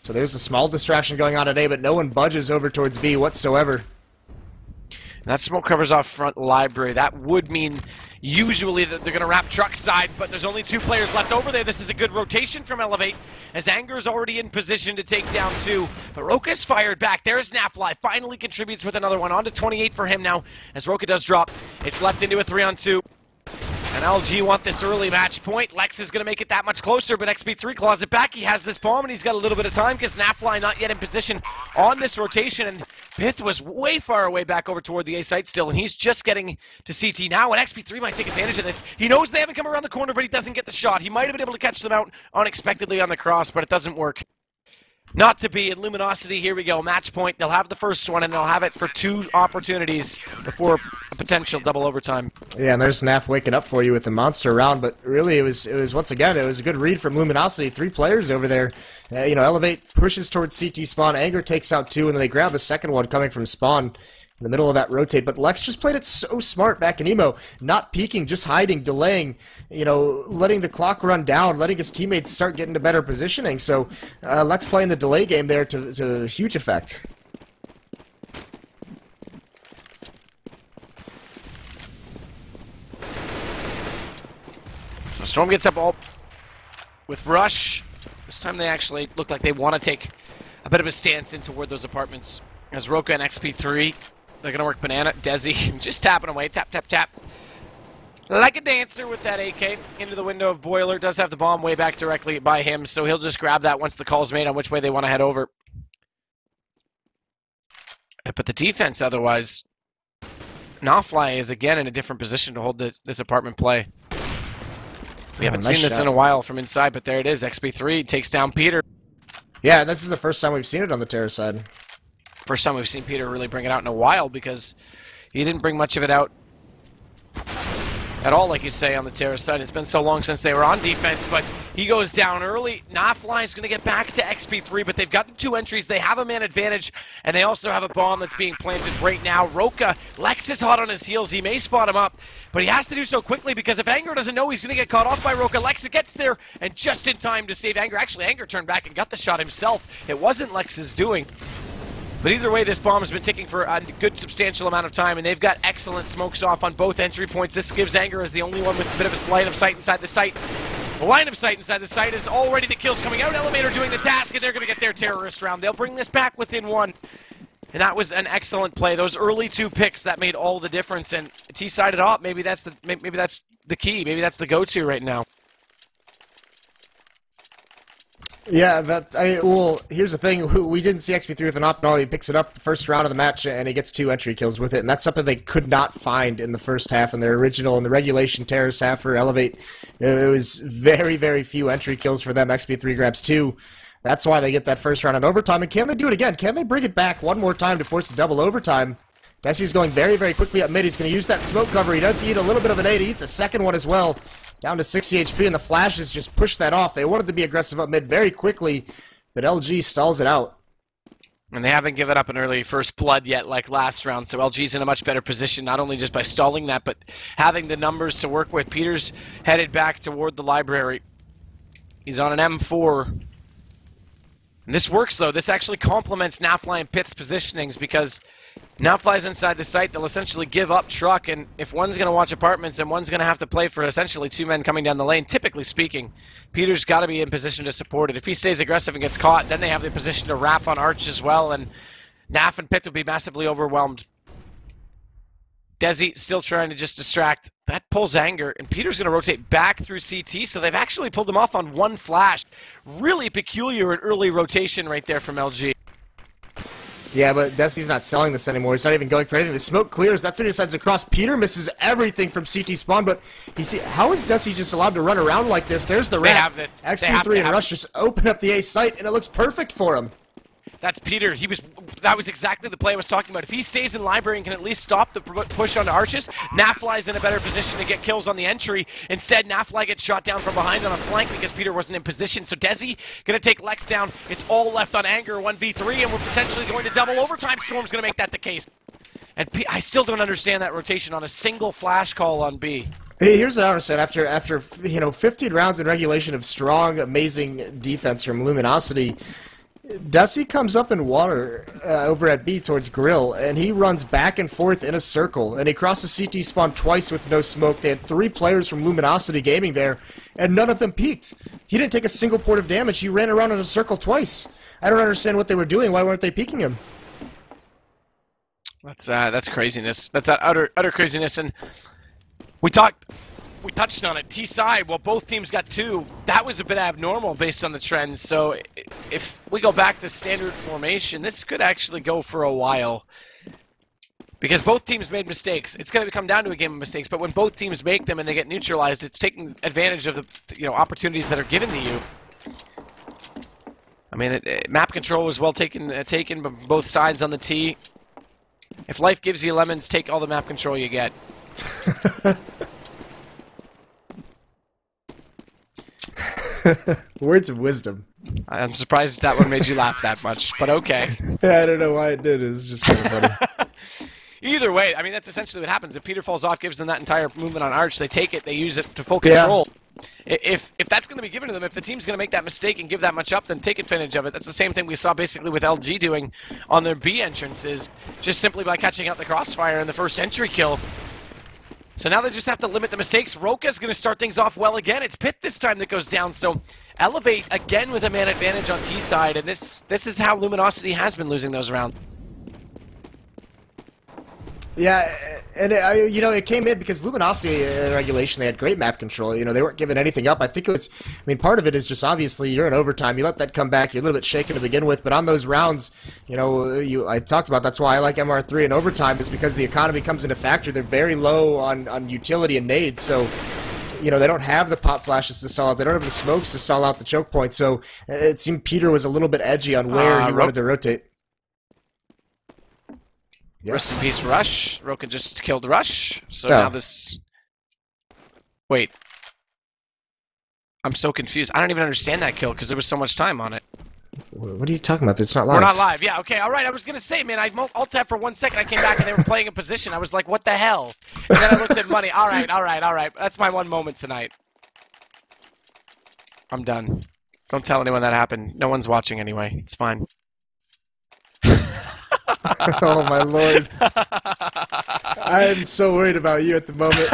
Speaker 2: So there's a small distraction going on today, but no one budges over towards B whatsoever.
Speaker 1: That smoke covers off front library. That would mean usually that they're going to wrap truck side, but there's only 2 players left over there. This is a good rotation from eLevate, as Anger's already in position to take down 2. But Roka's fired back. There's Nafly. Finally contributes with another one. On to 28 for him now, as Roka does drop. It's left into a 3-on-2. And LG want this early match point. Lex is going to make it that much closer, but XP3 claws it back. He has this bomb, and he's got a little bit of time because Nafly not yet in position on this rotation. And Pith was way far away back over toward the A site still, and he's just getting to CT now. And XP3 might take advantage of this. He knows they haven't come around the corner, but he doesn't get the shot. He might have been able to catch them out unexpectedly on the cross, but it doesn't work. Not to be. In Luminosity, here we go. Match point. They'll have the first one, and they'll have it for 2 opportunities before a potential double overtime.
Speaker 2: Yeah, and there's Naf waking up for you with the monster round, but really it was once again, it was a good read from Luminosity. 3 players over there. eLevate pushes towards CT spawn. Anger takes out 2, and then they grab a second one coming from spawn in the middle of that rotate. But Lex just played it so smart back in Emo, not peeking, just hiding, delaying, letting the clock run down, letting his teammates start getting to better positioning. So Lex playing the delay game there to huge effect.
Speaker 1: So Storm gets up all with Rush. This time they actually look like they want to take a bit of a stance in toward those apartments. As Roka and XP3, they're going to work Banana. Desi just tapping away. Tap, tap, tap. Like a dancer with that AK into the window of Boiler. Does have the bomb way back directly by him, so he'll just grab that once the call's made on which way they want to head over. But the defense, otherwise, Nafly is again in a different position to hold this apartment play. We haven't seen this in a while from inside, but there it is. XP3 takes down Peter.
Speaker 2: Yeah, this is the first time we've seen it on the Terrace side.
Speaker 1: First time we've seen Peter really bring it out in a while, because he didn't bring much of it out at all, like you say, on the Terrace side. It's been so long since they were on defense, but he goes down early. Nafly is going to get back to XP3, but they've got the 2 entries. They have a man advantage, and they also have a bomb that's being planted right now. Roka, Lex is hot on his heels. He may spot him up, but he has to do so quickly, because if Anger doesn't know, he's going to get caught off by Roka. Lex gets there, and just in time to save Anger. Actually, Anger turned back and got the shot himself. It wasn't Lex's doing. But either way, this bomb has been ticking for a good substantial amount of time, and they've got excellent smokes off on both entry points. This gives Anger as the only one with a bit of a line of sight inside the site. The line of sight inside the site is already the kills coming out. Elevator doing the task, and they're going to get their terrorist round. They'll bring this back within 1. And that was an excellent play. Those early 2 picks, that made all the difference. And T-sided off, maybe that's the key. Maybe that's the go-to right now.
Speaker 2: Yeah, well, here's the thing. We didn't see XP3 with an op at all. He picks it up the first round of the match, and he gets 2 entry kills with it. And that's something they could not find in the first half in their original, in the regulation Terrace half for eLevate. It was very, very few entry kills for them. XP3 grabs 2. That's why they get that first round in overtime. And can they do it again? Can they bring it back one more time to force a double overtime? Desi's going very, very quickly up mid. He's going to use that smoke cover. He does eat a little bit of an 8. He eats a second one as well. Down to 60 HP, and the Flashes just push that off. They wanted to be aggressive up mid very quickly, but LG stalls it out.
Speaker 1: And they haven't given up an early first blood yet like last round, so LG's in a much better position, not only just by stalling that, but having the numbers to work with. Peter's headed back toward the library. He's on an M4. And this works, though. This actually complements Nafly and Pith's positionings because Nafly's inside the site. They'll essentially give up truck, and if one's going to watch apartments and one's going to have to play for essentially 2 men coming down the lane, typically speaking, Peter's got to be in position to support it. If he stays aggressive and gets caught, then they have the position to wrap on Arch as well, and Naf and Pith will be massively overwhelmed. Desi still trying to just distract. That pulls anger, and Peter's going to rotate back through CT, so they've actually pulled him off on one flash. Really peculiar and early rotation right there from LG.
Speaker 2: Yeah, but Desi's not selling this anymore. He's not even going for anything. The smoke clears. That's when he decides to cross. Peter misses everything from CT spawn, but how is Desi just allowed to run around like this? There's the ramp. XP3 and Rush just open up the A site, and it looks perfect for him.
Speaker 1: That's Peter. That was exactly the play I was talking about. If he stays in library and can at least stop the push onto Arches, Nafly's in a better position to get kills on the entry. Instead, Nafly gets shot down from behind on a flank because Peter wasn't in position. So Desi gonna take Lex down. It's all left on Anger 1v3, and we're potentially going to double overtime. Storm's gonna make that the case. And I still don't understand that rotation on a single flash call on B.
Speaker 2: Hey, here's what I understand. After 15 rounds in regulation of strong, amazing defense from Luminosity, Desi comes up in water over at B towards Grill, and he runs back and forth in a circle, and he crosses CT spawn twice with no smoke. They had 3 players from Luminosity Gaming there, and none of them peeked. He didn't take a single point of damage. He ran around in a circle twice. I don't understand what they were doing. Why weren't they peeking him?
Speaker 1: That's craziness. That's utter craziness. And we touched on it. T-side, well, both teams got 2. That was a bit abnormal based on the trends. So if we go back to standard formation, this could actually go for a while. Because both teams made mistakes. It's going to come down to a game of mistakes, but when both teams make them and they get neutralized, it's taking advantage of the opportunities that are given to you. I mean, map control was well taken by both sides on the T. If life gives you lemons, take all the map control you get.
Speaker 2: Words of wisdom.
Speaker 1: I'm surprised that one made you laugh that much, but okay.
Speaker 2: Yeah, I don't know why it did. It was just kind of funny.
Speaker 1: Either way, I mean, that's essentially what happens. If Peter falls off, gives them that entire movement on Arch, they take it, they use it to full control. Yeah. If that's going to be given to them, if the team's going to make that mistake and give that much up, then take advantage of it. That's the same thing we saw basically with LG doing on their B entrances, just simply by catching out the crossfire in the first entry kill. So now they just have to limit the mistakes. Roka's going to start things off well again. It's Pith this time that goes down. So eLevate again with a man advantage on T side, and this is how Luminosity has been losing those rounds.
Speaker 2: Yeah, and it came in because Luminosity in regulation, they had great map control. They weren't giving anything up. I think part of it is just obviously you're in overtime. You let that come back. You're a little bit shaken to begin with, but on those rounds, I talked about that's why I like MR3 in overtime is because the economy comes into factor. They're very low on utility and nades, so they don't have the pop flashes to stall out. They don't have the smokes to stall out the choke point. So it seemed Peter was a little bit edgy on where he wanted to rotate.
Speaker 1: Yes. Rest in peace, Rush. Roka just killed Rush. So now this... Wait. I'm so confused. I don't even understand that kill because there was so much time on it.
Speaker 2: What are you talking about? It's not live.
Speaker 1: We're not live. Yeah, okay, all right. I was going to say, man, I alt-tapped for 1 second. I came back and they were playing a position. I was like, what the hell? And then I looked at money. All right. That's my one moment tonight. I'm done. Don't tell anyone that happened. No one's watching anyway. It's fine.
Speaker 2: Oh my lord. I'm so worried about you at the moment.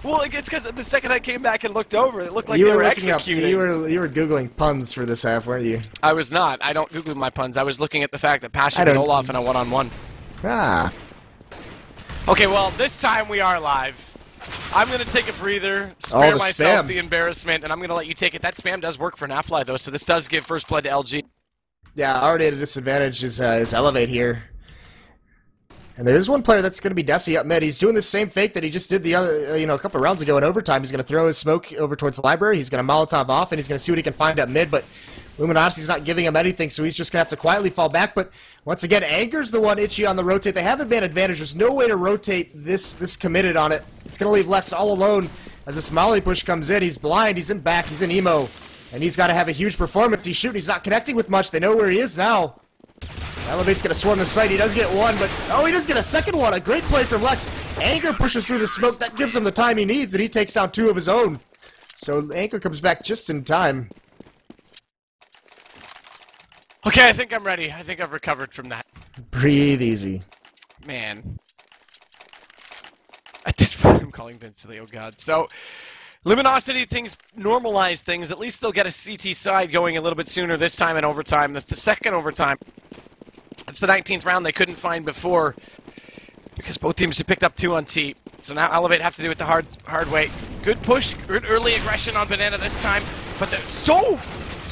Speaker 1: Well, it's because the second I came back and looked over, it looked like they were executing.
Speaker 2: You were Googling puns for this half, weren't you?
Speaker 1: I was not. I don't Google my puns. I was looking at the fact that Passion and Olaf in a one-on-one.
Speaker 2: Ah.
Speaker 1: Okay, well, this time we are live. I'm going to take a breather, spare myself the embarrassment, and I'm going to let you take it. That spam does work for Nafly, though, so this does give first blood to LG. Yeah,
Speaker 2: already at a disadvantage is eLevate here. And there is one player that's going to be Desi up mid. He's doing the same fake that he just did the other, a couple of rounds ago in overtime. He's going to throw his smoke over towards the library. He's going to Molotov off, and he's going to see what he can find up mid. But Luminosity's not giving him anything, so he's just going to have to quietly fall back. But once again, Anger's the one itchy on the rotate. They have a man advantage. There's no way to rotate this committed on it. It's going to leave Lex all alone as this Molly push comes in. He's blind. He's in back. He's in emo. And he's got to have a huge performance. He's shooting. He's not connecting with much. They know where he is now. eLevate's going to swarm the site. He does get one, but... Oh, he does get a second one. A great play from Lex. Anger pushes through the smoke. That gives him the time he needs, and he takes down 2 of his own. So Anchor comes back just in time.
Speaker 1: Okay, I think I'm ready. I think I've recovered from that.
Speaker 2: Breathe easy.
Speaker 1: Man. At this point, I'm calling Vincent. Oh, God. So, Luminosity things, normalize things. At least they'll get a CT side going a little bit sooner this time in overtime. The second overtime, it's the 19th round they couldn't find before because both teams had picked up 2 on T. So now eLevate have to do it the hard way. Good push, good early aggression on Banana this time, but they're so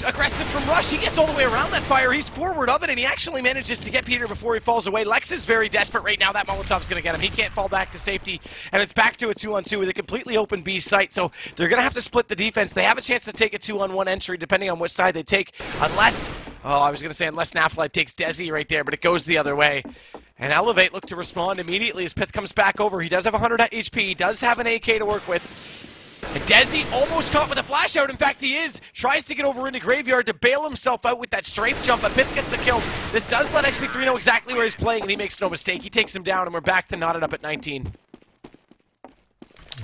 Speaker 1: aggressive from Rush. He gets all the way around that fire. He's forward of it, and he actually manages to get Peter before he falls away. Lex is very desperate right now. That Molotov's going to get him. He can't fall back to safety, and it's back to a 2-on-2 with a completely open B site, so they're going to have to split the defense. They have a chance to take a 2-on-1 entry, depending on which side they take, unless, unless Naflight takes Desi right there, but it goes the other way. And eLevate look to respond immediately as Pith comes back over. He does have 100 HP. He does have an AK to work with. And Desi almost caught with a flash out. In fact, he is. Tries to get over into Graveyard to bail himself out with that strafe jump, but Pith gets the kill. This does let XP3 know exactly where he's playing, and he makes no mistake. He takes him down, and we're back to knotted up at 19.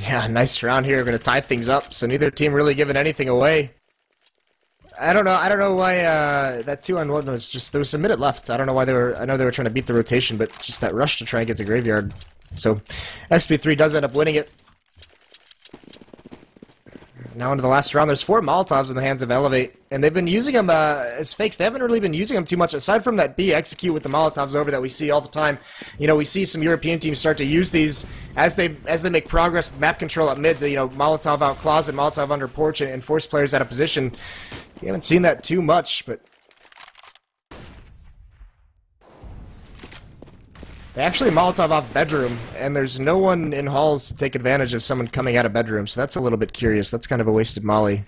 Speaker 2: Yeah, nice round here. We're going to tie things up, so neither team really giving anything away. I don't know why that 2-on-1 was just, there was a minute left. I don't know why I know they were trying to beat the rotation, but just that rush to try and get to Graveyard. So, XP3 does end up winning it. Now into the last round, there's 4 Molotovs in the hands of eLevate, and they've been using them as fakes. They haven't really been using them too much, aside from that B execute with the Molotovs over that we see all the time. You know, we see some European teams start to use these as they make progress with map control at mid, you know, Molotov out closet, Molotov under porch, and force players out of position. We haven't seen that too much, but they actually Molotov off bedroom, and there's no one in halls to take advantage of someone coming out of bedroom, so that's a little bit curious. That's kind of a wasted molly.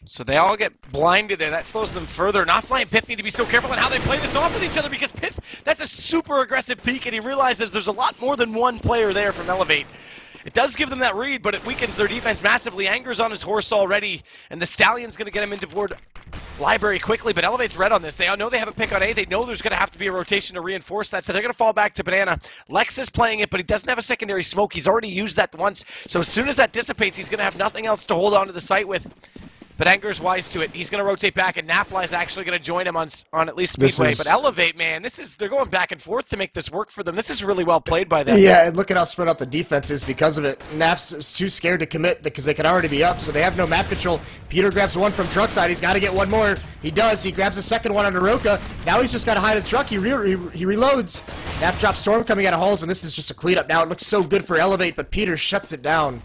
Speaker 1: So they all get blinded there. That slows them further. Nafly and Pith need to be so careful in how they play this off with each other, because Pith, that's a super aggressive peek, and he realizes there's a lot more than one player there from eLevate. It does give them that read, but it weakens their defense massively. Anger's on his horse already, and the Stallion's going to get him into board library quickly, but eLevate's red on this. They all know they have a pick on A. They know there's going to have to be a rotation to reinforce that, so they're going to fall back to Banana. Lex is playing it, but he doesn't have a secondary smoke. He's already used that once, so as soon as that dissipates, he's going to have nothing else to hold on to the site with. But Anger's wise to it. He's going to rotate back, and Nafly's actually going to join him on at least Speedway. But eLevate, man, they're going back and forth to make this work for them. This is really well played by them.
Speaker 2: Yeah, and look at how spread out the defense is because of it. Naf's too scared to commit because they could already be up, so they have no map control. Peter grabs one from truck side. He's got to get one more. He does. He grabs a second one under Roka. Now he's just got to hide in the truck. He reloads. Naf drops Storm coming out of halls, and this is just a cleanup. Now it looks so good for eLevate, but Peter shuts it down.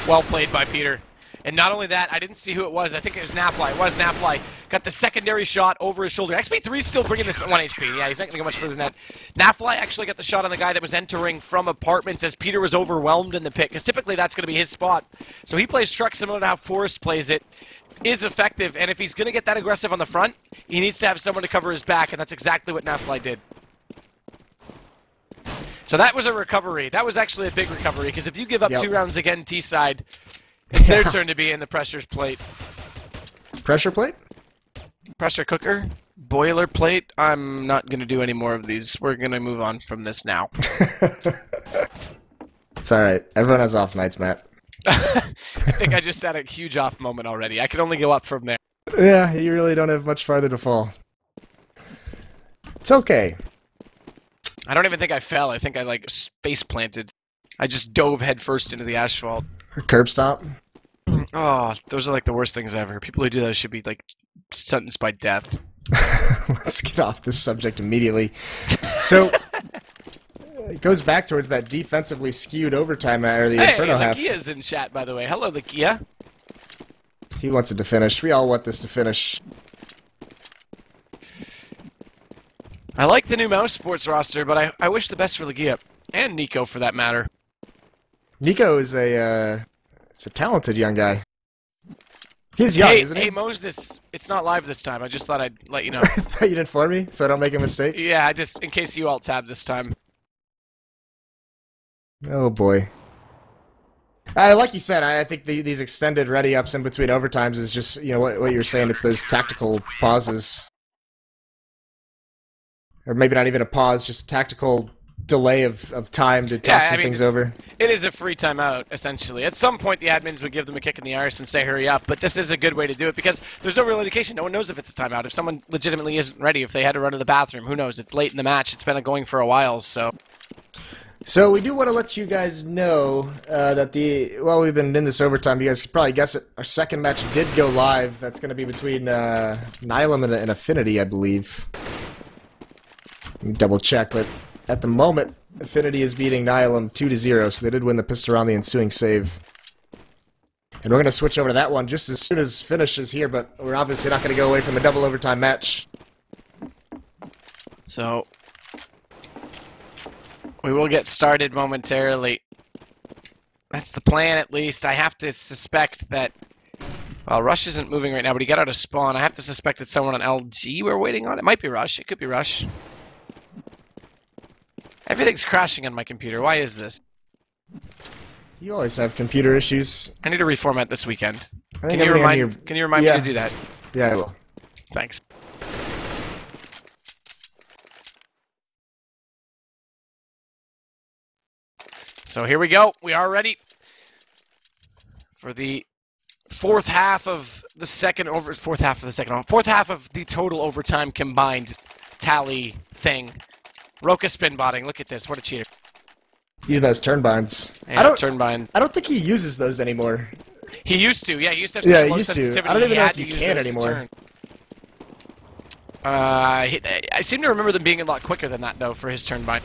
Speaker 1: Well played by Peter. And not only that, I didn't see who it was. I think it was Nafly. It was Nafly. Got the secondary shot over his shoulder. XP3's still bringing this 1 HP. Yeah, he's not going to go much further than that. Nafly actually got the shot on the guy that was entering from apartments as Peter was overwhelmed in the pit, because typically that's going to be his spot. So he plays truck similar to how Forrest plays it. Is effective, and if he's going to get that aggressive on the front, he needs to have someone to cover his back, and that's exactly what Nafly did. So that was a recovery. That was actually a big recovery, because if you give up 2 rounds again T-side, it's their turn to be in the pressure's plate.
Speaker 2: Pressure plate?
Speaker 1: Pressure cooker? Boiler plate? I'm not going to do any more of these. We're going to move on from this now.
Speaker 2: It's alright. Everyone has off nights, Matt.
Speaker 1: I think I just had a huge off moment already. I can only go up from there.
Speaker 2: Yeah, you really don't have much farther to fall. It's okay.
Speaker 1: I don't even think I fell. I think I, like, space planted. I just dove headfirst into the asphalt.
Speaker 2: Curb stop?
Speaker 1: Oh, those are like the worst things ever. People who do that should be like sentenced by death.
Speaker 2: Let's get off this subject immediately. So, it goes back towards that defensively skewed overtime or the Inferno half.
Speaker 1: Hey, Lakia's in chat, by the way. Hello, Lakia.
Speaker 2: He wants it to finish. We all want this to finish.
Speaker 1: I like the new Mouse Sports roster, but I wish the best for Lakia. And Nico, for that matter.
Speaker 2: Nico is a talented young guy. He's young, isn't he?
Speaker 1: Hey, Moses, it's not live this time. I just thought I'd let you know.
Speaker 2: You didn't inform me, so I don't make a mistake?
Speaker 1: Yeah, just in case you alt-tab this time.
Speaker 2: Oh, boy. Like you said, I think these extended ready-ups in between overtimes is just, you know, what you're saying. It's those tactical pauses. Or maybe not even a pause, just tactical delay of time to talk some things over.
Speaker 1: It is a free timeout, essentially. At some point, the admins would give them a kick in the arse and say, hurry up, but this is a good way to do it because there's no real indication. No one knows if it's a timeout. If someone legitimately isn't ready, if they had to run to the bathroom, who knows? It's late in the match. It's been going for a while, so...
Speaker 2: So we do want to let you guys know that while we've been in this overtime, you guys could probably guess it, our second match did go live. That's going to be between Nylum and Affinity, I believe. Let me double check, but at the moment, Affinity is beating Nylum 2-0, so they did win the pistol on the ensuing save. And we're going to switch over to that one just as soon as Finish is here, but we're obviously not going to go away from a double overtime match.
Speaker 1: So... we will get started momentarily. That's the plan, at least. I have to suspect that... well, Rush isn't moving right now, but he got out of spawn. I have to suspect it's someone on LG we're waiting on. It might be Rush. It could be Rush. Everything's crashing on my computer. Why is this?
Speaker 2: You always have computer issues.
Speaker 1: I need to reformat this weekend.
Speaker 2: Can you remind
Speaker 1: me to do that?
Speaker 2: Yeah, I will.
Speaker 1: Thanks. So here we go. We are ready for the fourth half of the total overtime combined tally thing. Roka spin botting. Look at this. What a cheater.
Speaker 2: Using those turn binds.
Speaker 1: Yeah, turn bind.
Speaker 2: I don't think he uses those anymore.
Speaker 1: He used to. Yeah, he used to have
Speaker 2: yeah,
Speaker 1: low
Speaker 2: used
Speaker 1: sensitivity.
Speaker 2: to. I don't even know if
Speaker 1: you
Speaker 2: can anymore.
Speaker 1: I seem to remember them being a lot quicker than that though for his turn bind.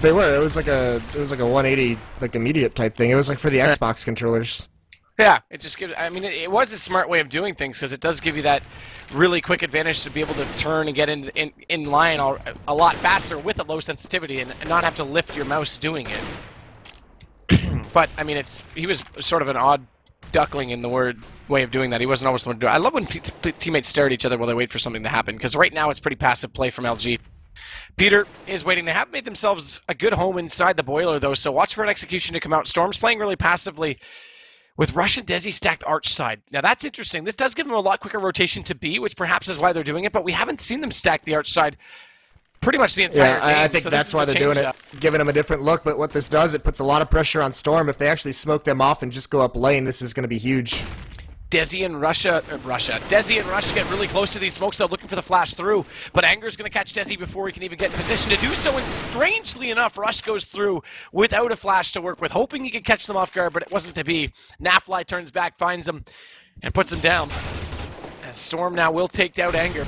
Speaker 2: They were. It was like a 180 like immediate type thing. It was like for the Xbox controllers.
Speaker 1: Yeah, it just gives. I mean, it was a smart way of doing things because it does give you that really quick advantage to be able to turn and get in line a lot faster with a low sensitivity and not have to lift your mouse doing it. But I mean, he was sort of an odd duckling in the way of doing that. He wasn't always the one to do it. I love when teammates stare at each other while they wait for something to happen because right now it's pretty passive play from LG. Peter is waiting. They have made themselves a good home inside the boiler, though, so watch for an execution to come out. Storm's playing really passively with Rush and Desi stacked arch side. Now, that's interesting. This does give them a lot quicker rotation to B, which perhaps is why they're doing it, but we haven't seen them stack the arch side pretty much the entire game.
Speaker 2: I think so that's why they're doing it, giving them a different look, but what this does, it puts a lot of pressure on Storm. If they actually smoke them off and just go up lane, this is going to be huge.
Speaker 1: Desi and Rush get really close to these smokes, though, looking for the flash through. But Anger's going to catch Desi before he can even get in position to do so. And strangely enough, Rush goes through without a flash to work with, hoping he could catch them off guard, but it wasn't to be. Nafly turns back, finds him, and puts him down. As Storm now will take down Anger.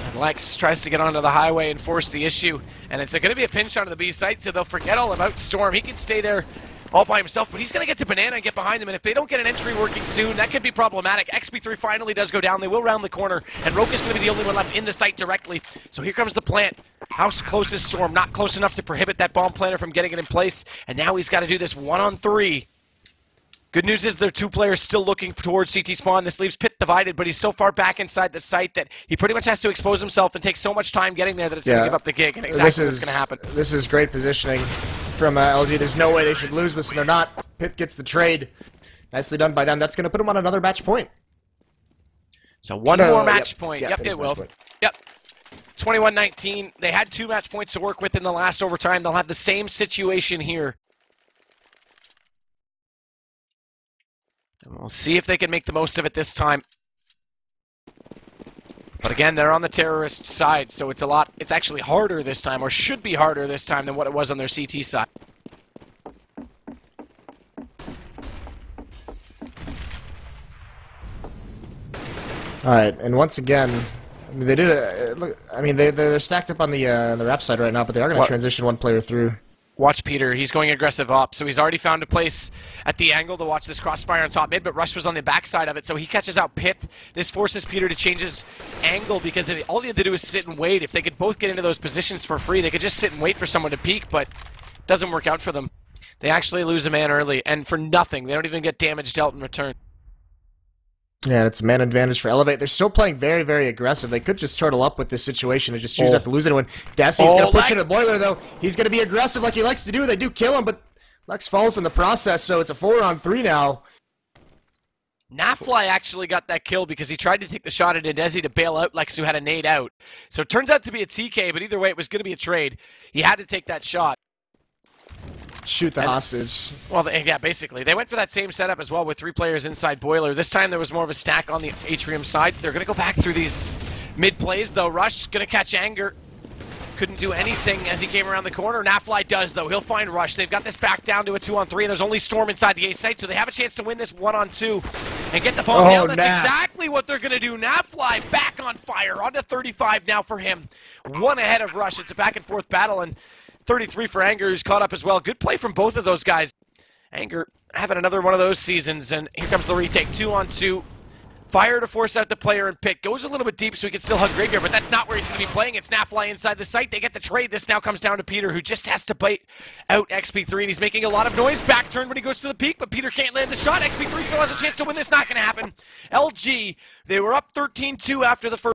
Speaker 1: And Lex tries to get onto the highway and force the issue. And it's going to be a pinch onto the B site, so they'll forget all about Storm. He can stay there all by himself, but he's going to get to Banana and get behind him, and if they don't get an entry working soon, that could be problematic. XP3 finally does go down. They will round the corner, and Roka's going to be the only one left in the site directly. So here comes the plant. How close is Storm? Not close enough to prohibit that bomb planter from getting it in place, and now he's got to do this 1-on-3. Good news is there are two players still looking towards CT spawn. This leaves Pit divided, but he's so far back inside the site that he pretty much has to expose himself and take so much time getting there that it's going to give up the gig, and exactly what's going to happen.
Speaker 2: This is great positioning from LG. There's no way they should lose this, and they're not. Pit gets the trade. Nicely done by them. That's going to put them on another match point.
Speaker 1: So one more match point.
Speaker 2: Yep,
Speaker 1: it will. Yep. 21-19. They had 2 match points to work with in the last overtime. They'll have the same situation here. And we'll see if they can make the most of it this time. But again, they're on the terrorist side, so it's actually harder this time, or should be harder this time than what it was on their CT side.
Speaker 2: All right, and once again, they did a look. I mean, they're stacked up on the rep side right now, but they are going to transition one player through.
Speaker 1: Watch Peter. He's going aggressive up, so he's already found a place at the angle to watch this crossfire on top mid, but Rush was on the backside of it, so he catches out Pit. This forces Peter to change his angle because all they had to do is sit and wait. If they could both get into those positions for free, they could just sit and wait for someone to peek, but it doesn't work out for them. They actually lose a man early, and for nothing. They don't even get damage dealt in return.
Speaker 2: Yeah, and it's a man advantage for eLevate. They're still playing very, very aggressive. They could just turtle up with this situation and just choose not to lose anyone. Dasi's going to push into the boiler, though. He's going to be aggressive like he likes to do. They do kill him, but Lex falls in the process, so it's a 4-on-3 now.
Speaker 1: Nafly actually got that kill because he tried to take the shot at Indezi to bail out Lex, who had a nade out. So it turns out to be a TK, but either way, it was going to be a trade. He had to take that shot.
Speaker 2: Shoot the hostage.
Speaker 1: Well, yeah, basically. They went for that same setup as well with 3 players inside Boiler. This time there was more of a stack on the Atrium side. They're going to go back through these mid plays, though. Rush going to catch Anger. Couldn't do anything as he came around the corner. Nafly does, though. He'll find Rush. They've got this back down to a 2-on-3, and there's only Storm inside the A site, so they have a chance to win this 1-on-2 and get the ball down. That's exactly what they're going to do. Nafly back on fire. On to 35 now for him. 1 ahead of Rush. It's a back-and-forth battle, and 33 for Anger, who's caught up as well. Good play from both of those guys. Anger having another one of those seasons, and here comes the retake. 2-on-2. Fire to force out the player and pick. Goes a little bit deep so he can still hug Graveyard, but that's not where he's going to be playing. It's Nafly inside the site. They get the trade. This now comes down to Peter, who just has to bite out XP3, and he's making a lot of noise. Back turn when he goes for the peak, but Peter can't land the shot. XP3 still has a chance to win this. Not going to happen. LG, they were up 13-2 after the first.